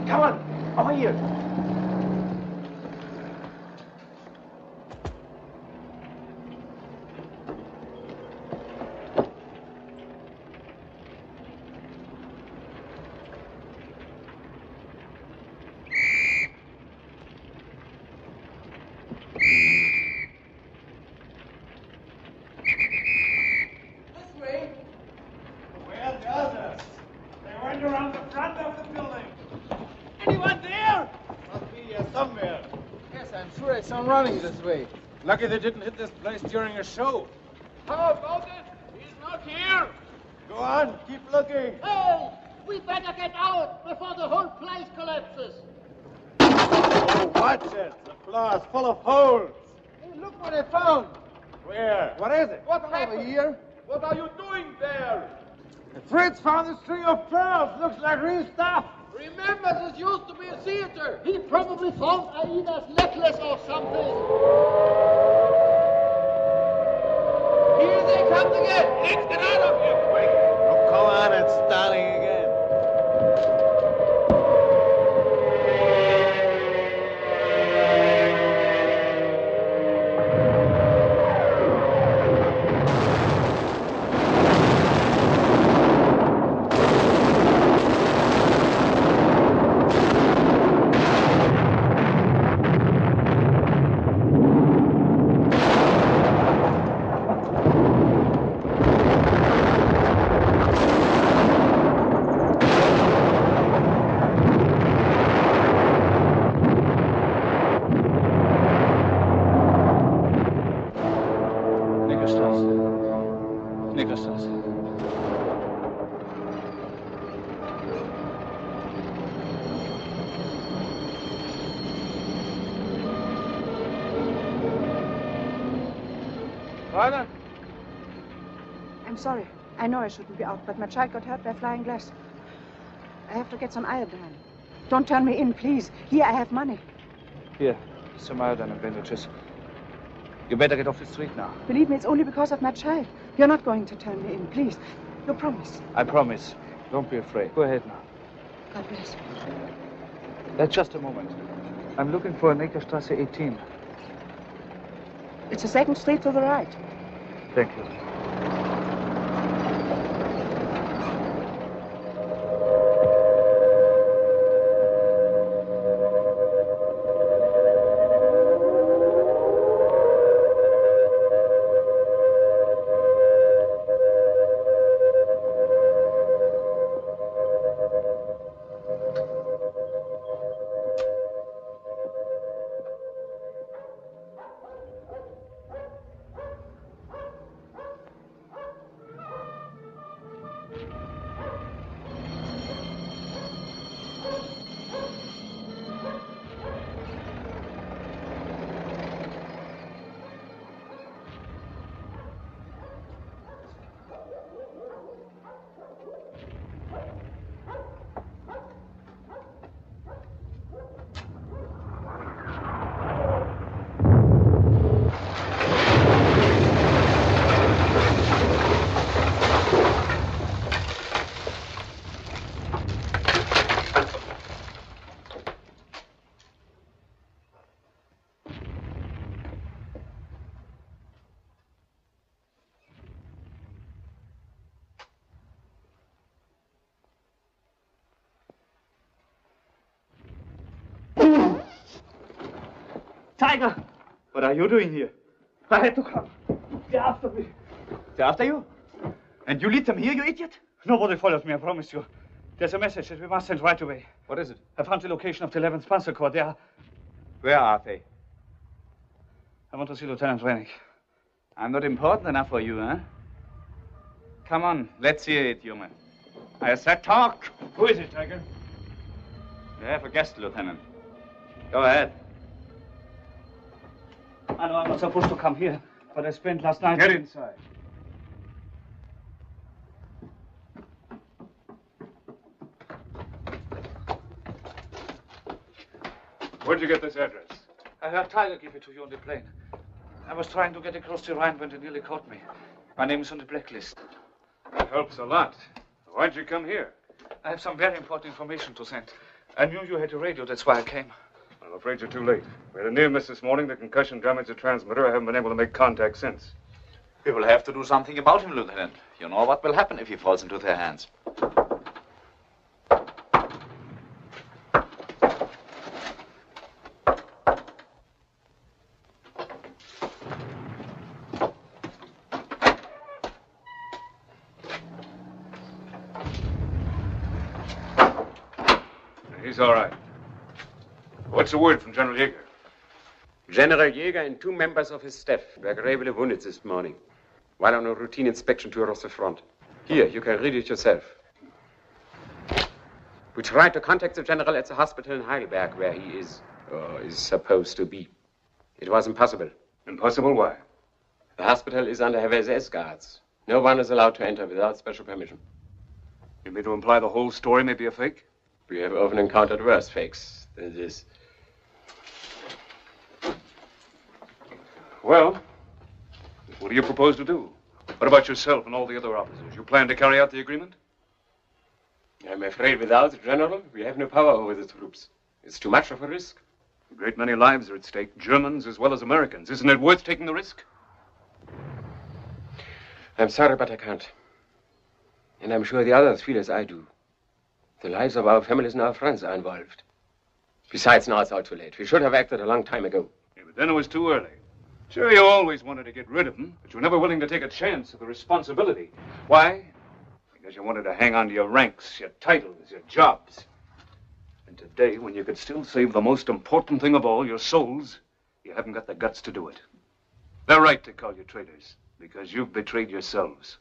Come on, over here. Running this way. Lucky they didn't hit this place during a show. How about it? He's not here. Go on, keep looking. Hey, we better get out before the whole place collapses. Oh, watch it. The floor is full of holes. Hey, look what I found. Where? What is it? What over here? What are you doing there? Fritz found a string of pearls. Looks like real stuff. Remember, this used to be a theater. He probably found Aida's necklace or something. Here they come again. Let's get out of here, quick. Oh, come on, it's starting again. Werner? I'm sorry. I know I shouldn't be out, but my child got hurt by flying glass. I have to get some iodine. Don't turn me in, please. Here, I have money. Here, some iodine and bandages. You better get off the street now. Believe me, it's only because of my child. You're not going to turn me in, please. You promise. I promise. Don't be afraid. Go ahead now. God bless you. Just a moment. I'm looking for Neckarstrasse 18. It's the second street to the right. Thank you. Tiger! What are you doing here? I had to come. They're after me. They're after you? And you lead them here, you idiot? Nobody follows me, I promise you. There's a message that we must send right away. What is it? I found the location of the 11th Panzer Corps. They are... Where are they? I want to see Lieutenant Rennick. I'm not important enough for you, huh? Come on, let's hear it, human. I said talk. Who is it, Tiger? You have a guest, Lieutenant. Go ahead. I know I'm not supposed to come here, but I spent last night... Get inside. Where'd you get this address? I heard Tiger give it to you on the plane. I was trying to get across the Rhine when they nearly caught me. My name is on the blacklist. That helps a lot. Why'd you come here? I have some very important information to send. I knew you had a radio, that's why I came. I'm afraid you're too late. We had a near miss this morning. The concussion damaged the transmitter. I haven't been able to make contact since. We will have to do something about him, Lieutenant. You know what will happen if he falls into their hands. He's all right. What's the word from General Yeager? General Yeager and two members of his staff were gravely wounded this morning while on a routine inspection tour of the front. Here, you can read it yourself. We tried to contact the general at the hospital in Heidelberg, where he is supposed to be. It was impossible. Impossible? Why? The hospital is under heavy SS guards. No one is allowed to enter without special permission. You mean to imply the whole story may be a fake? We have often encountered worse fakes than this. Well, what do you propose to do? What about yourself and all the other officers? You plan to carry out the agreement? I'm afraid without the general, we have no power over the troops. It's too much of a risk. A great many lives are at stake, Germans as well as Americans. Isn't it worth taking the risk? I'm sorry, but I can't. And I'm sure the others feel as I do. The lives of our families and our friends are involved. Besides, now it's all too late. We should have acted a long time ago. Yeah, but then it was too early. Sure, you always wanted to get rid of them, but you were never willing to take a chance of the responsibility. Why? Because you wanted to hang on to your ranks, your titles, your jobs. And today, when you could still save the most important thing of all, your souls, you haven't got the guts to do it. They're right to call you traitors, because you've betrayed yourselves.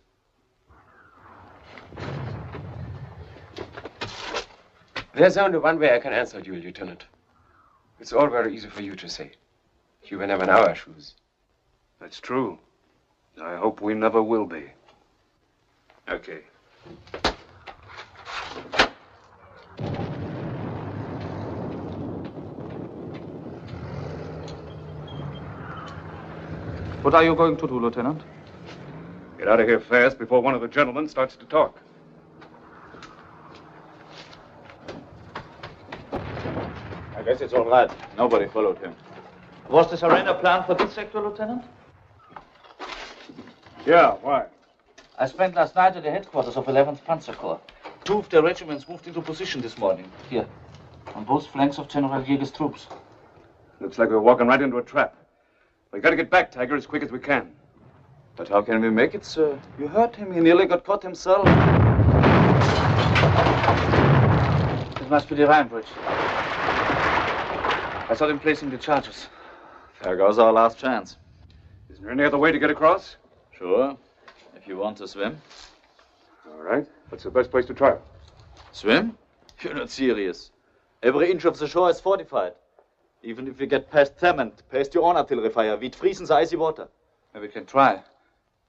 There's only one way I can answer you, Lieutenant. It's all very easy for you to say. You were never in our shoes. That's true. I hope we never will be. Okay. What are you going to do, Lieutenant? Get out of here fast before one of the gentlemen starts to talk. I guess it's all right. Nobody followed him. Was the surrender plan for this sector, Lieutenant? Yeah, why? I spent last night at the headquarters of 11th Panzer Corps. 2 of their regiments moved into position this morning. Here, on both flanks of General Jäger's troops. Looks like we're walking right into a trap. We gotta get back, Tiger, as quick as we can. But how can we make it, sir? You heard him. He nearly got caught himself. It must be the Rhine Bridge. I saw them placing the charges. There goes our last chance. Is there any other way to get across? Sure. If you want to swim. All right. What's the best place to try? Swim? You're not serious. Every inch of the shore is fortified. Even if we get past them and past your own artillery fire, we'd freeze in the icy water. We can try.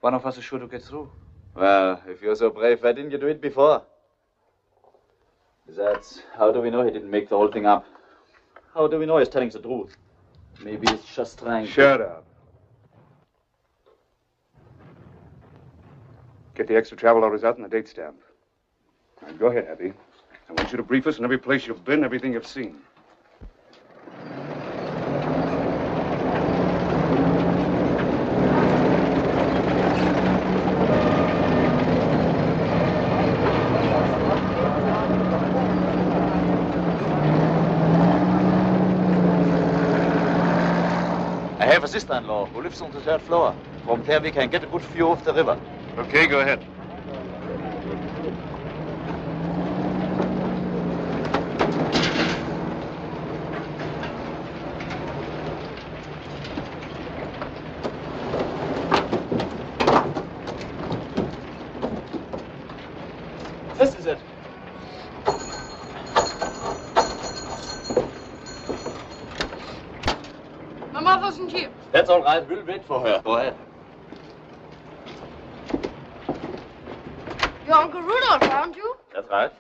One of us is sure to get through. Well, if you're so brave, why didn't you do it before? Besides, how do we know he didn't make the whole thing up? How do we know he's telling the truth? Maybe he's just trying Shut up. Get the extra travel orders out and the date stamp. Now, go ahead, Abby. I want you to brief us on every place you've been, everything you've seen. I have a sister-in-law who lives on the 3rd floor. From there we can get a good view of the river. Okay, go ahead. This is it. My mother isn't here. That's all right. We'll wait for her. Go ahead. Your Uncle Rudolph, aren't you? That's right.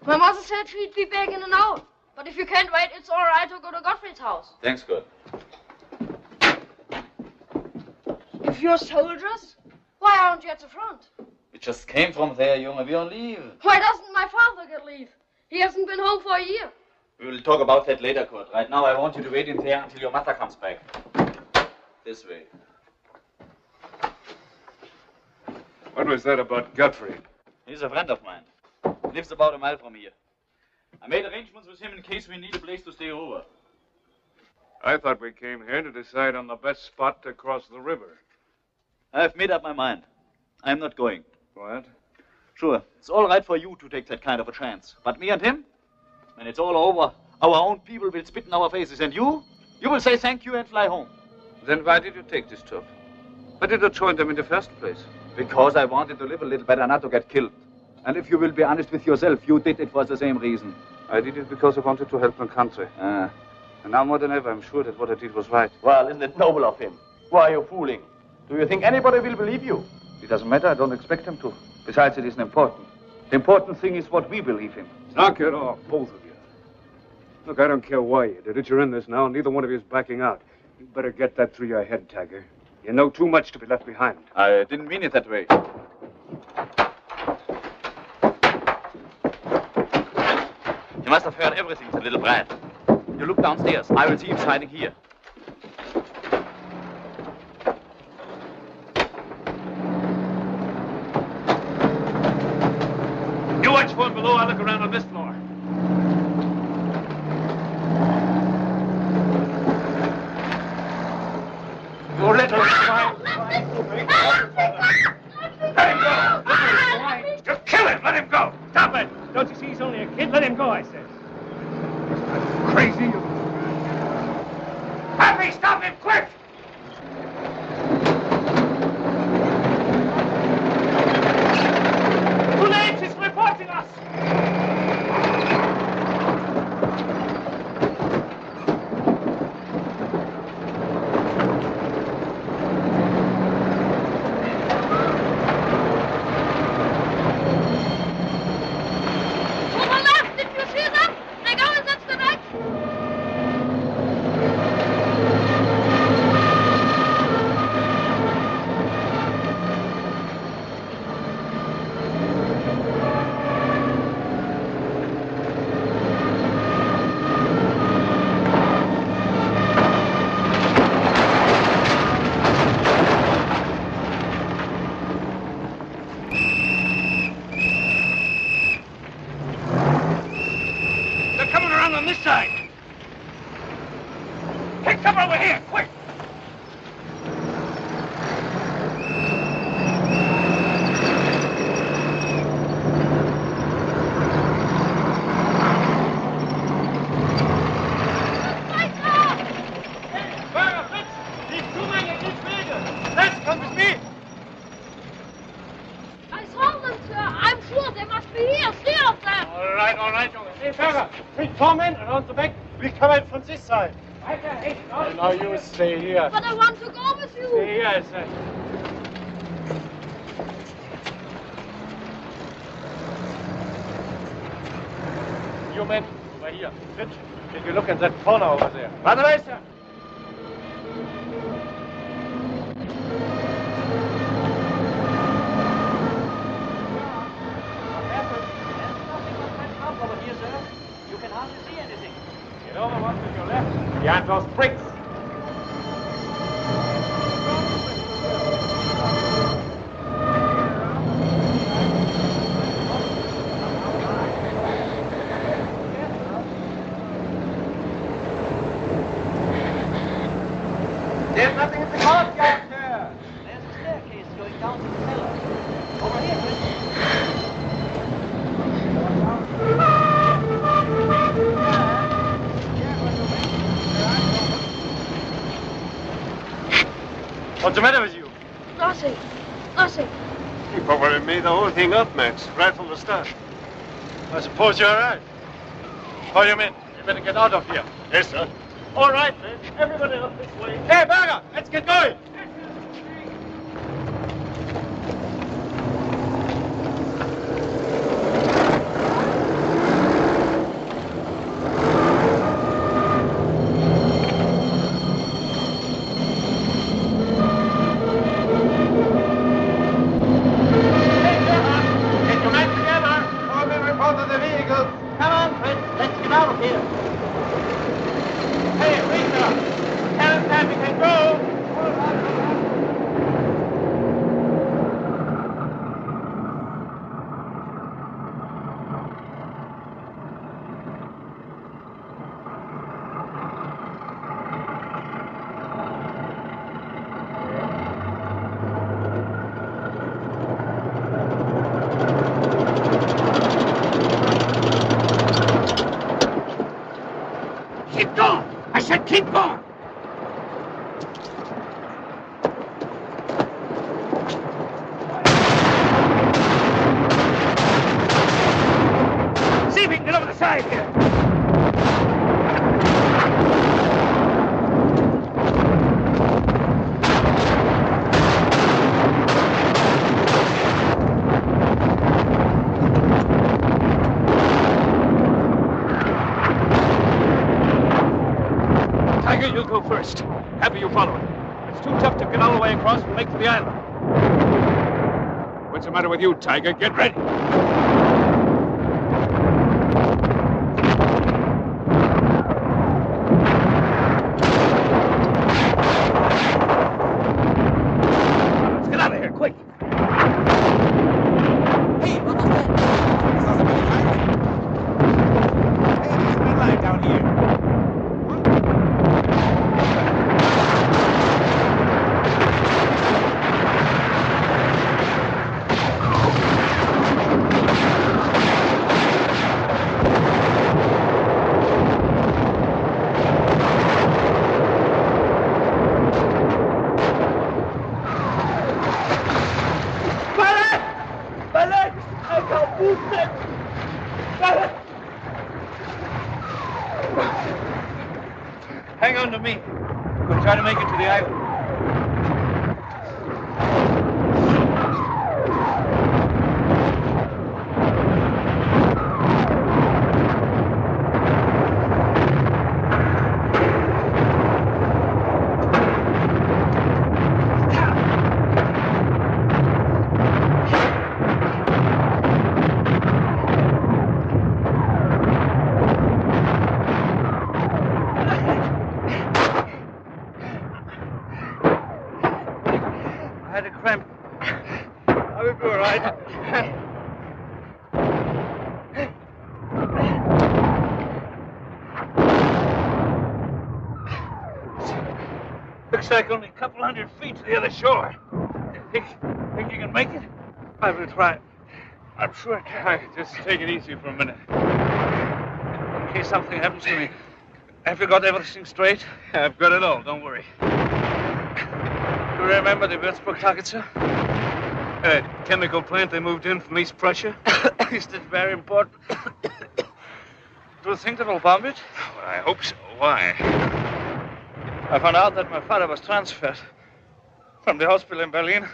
My mother said she'd be back in an hour. But if you can't wait, it's all right to go to Gottfried's house. Thanks, good. If you're soldiers, why aren't you at the front? We just came from there, Junge. We're on leave. Why doesn't my father get leave? He hasn't been home for a year. We will talk about that later, Kurt. Right now, I want you to wait in there until your mother comes back. This way. What was that about Gottfried? He's a friend of mine. He lives about a mile from here. I made arrangements with him in case we need a place to stay over. I thought we came here to decide on the best spot to cross the river. I've made up my mind. I'm not going. What? Sure, it's all right for you to take that kind of a chance. But me and him? When it's all over, our own people will spit in our faces. And you will say thank you and fly home. Then why did you take this job? Why did you join them in the first place? Because I wanted to live a little better, not to get killed. And if you will be honest with yourself, you did it for the same reason. I did it because I wanted to help my country. And now more than ever, I'm sure that what I did was right. Well, isn't it noble of him? Who are you fooling? Do you think anybody will believe you? It doesn't matter. I don't expect him to. Besides, it isn't important. The important thing is what we believe in. Knock it off, both of you. Look, I don't care why you did it. You're in this now, and neither one of you is backing out. You better get that through your head, Tiger. You know too much to be left behind. I didn't mean it that way. You must have heard everything, the little brat. You look downstairs. I will see him hiding here. You watch for him below. I'll look around on this floor. You little swine. Let him go. Little swine. Just kill him. Let him go. Stop it. Don't you see he's only a kid? Let him go, I said. Crazy. Happy, stop him, quick! Rollens is reporting us! around on this side. Take cover over here, quick! We come in from this side. And now you stay here. But I want to go with you. Stay here, I said. You men, over here. Rich, can you look in that corner over there? Right away, sir. Over here, sir. You can hardly see anything. Get over one to your left. Behind those bricks. There's nothing in the courtyard, sir. There's a staircase going down to the cellar. Over here, Chris. What's the matter with you? Nothing. Nothing. You probably made the whole thing up, Max, right from the start. I suppose you're right. Call your men. You better get out of here. Yes, sir. All right, then. Everybody up this way. Hey, Berger, let's get going. Keep going! See if we can get over the side here. You'll go first. Happy you follow it. It's too tough to get all the way across and make for the island. What's the matter with you, Tiger? Get ready. Let's get out of here, quick. Hey, what was that? I saw somebody hiding. Hey, there's a red light down here. Hang on to me. We're going to try to make it to the island. Looks like only a couple 100 feet to the other shore. Think you can make it? I will try. I'm sure I can. Right, just take it easy for a minute. In case something happens to me. Have you got everything straight? I've got it all, don't worry. You remember the Würzburg target, sir? Chemical plant they moved in from East Prussia? Is that very important? Do you think they will bomb it? Well, I hope so. Why? I found out that my father was transferred from the hospital in Berlin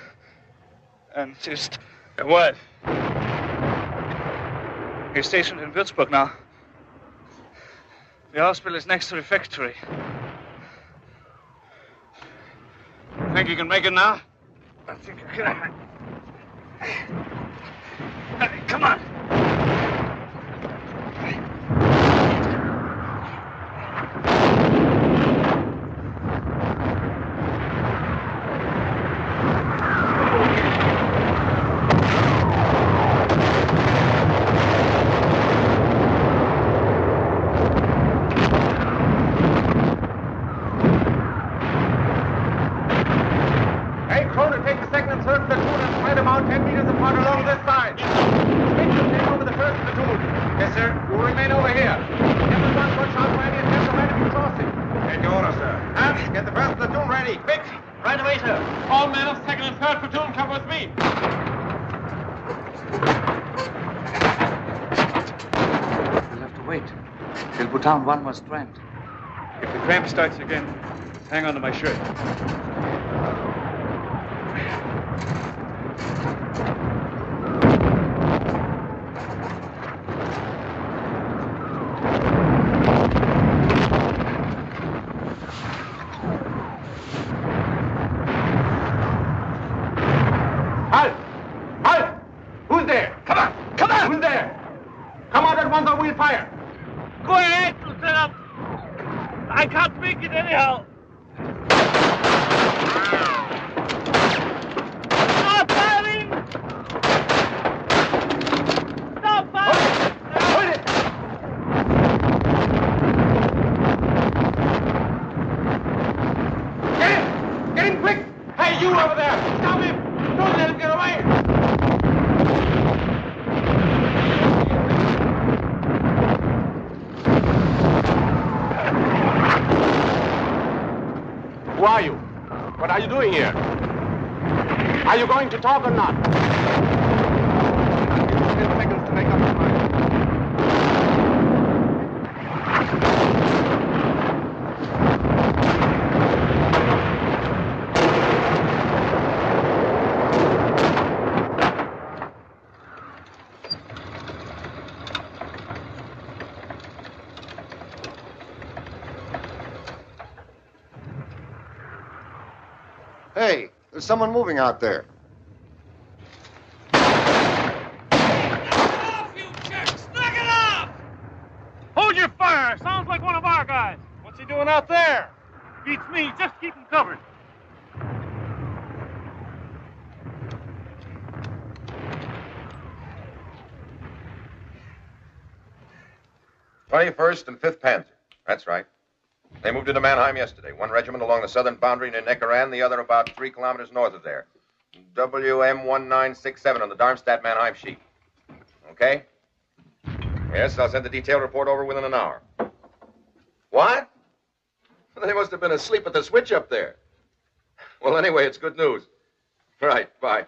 and just... What? He's stationed in Würzburg now. The hospital is next to the factory. Think you can make it now? I think I can. Come on. Town one was cramped. If the cramp starts again, hang on to my shirt. Halt! Halt! Who's there? Come on! Come on! Who's there? Come out at once or we'll fire! Go ahead, Lieutenant. I can't make it anyhow. Stop firing! Stop firing! Hold it! Get him! Get him quick! Hey, you over there! Stop him! Don't let him get away! Who are you? What are you doing here? Are you going to talk or not? 10 seconds to make up your mind. Hey, there's someone moving out there. Hold your fire! Sounds like one of our guys. What's he doing out there? Beats me. Just keep him covered. 21st and 5th Panzer. That's right. They moved into Mannheim yesterday. One regiment along the southern boundary near Neckaran, the other about 3 kilometers north of there. WM1967 on the Darmstadt-Mannheim sheet. Okay? Yes, I'll send the detailed report over within an hour. What? They must have been asleep at the switch up there. Well, anyway, it's good news. Right, bye.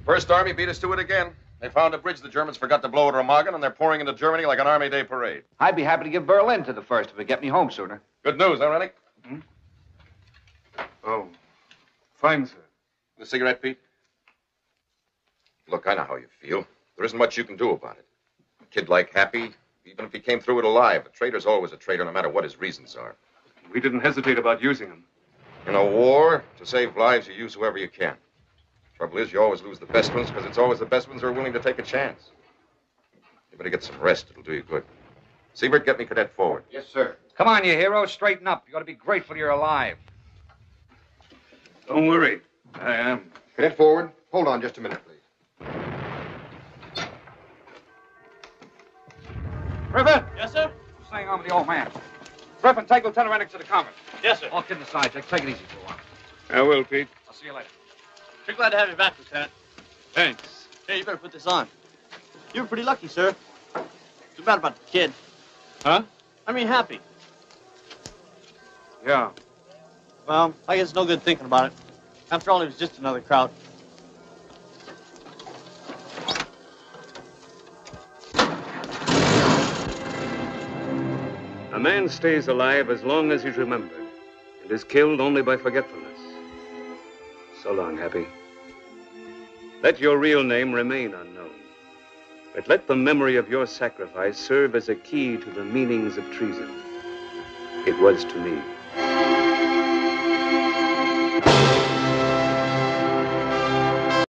First Army beat us to it again. They found a bridge the Germans forgot to blow at Remagen, and they're pouring into Germany like an Army Day parade. I'd be happy to give Berlin to the first if it get me home sooner. Good news, huh, Rennick? Hmm? Oh, fine, sir. The cigarette, Pete? Look, I know how you feel. There isn't much you can do about it. A kid like Happy, even if he came through it alive, a traitor's always a traitor no matter what his reasons are. We didn't hesitate about using him. In a war, to save lives, you use whoever you can. Trouble is, you always lose the best ones because it's always the best ones who are willing to take a chance. You better get some rest. It'll do you good. Siebert, get me Cadet forward. Yes, sir. Come on, you hero. Straighten up. You ought to be grateful you're alive. Don't worry. I am. Cadet forward. Hold on just a minute, please. River. Yes, sir? Staying on with the old man. Griffin, take Lieutenant Rennick to the convent. Yes, sir. All kidding aside, Jack, take it easy for a while. I will, Pete. I'll see you later. We're glad to have you back, Lieutenant. Thanks. Hey, you better put this on. You were pretty lucky, sir. Too bad about the kid. Huh? I mean, happy. Yeah. Well, I guess no good thinking about it. After all, he was just another crowd. A man stays alive as long as he's remembered, and is killed only by forgetfulness. So long, Happy. Let your real name remain unknown, but let the memory of your sacrifice serve as a key to the meanings of treason. It was to me.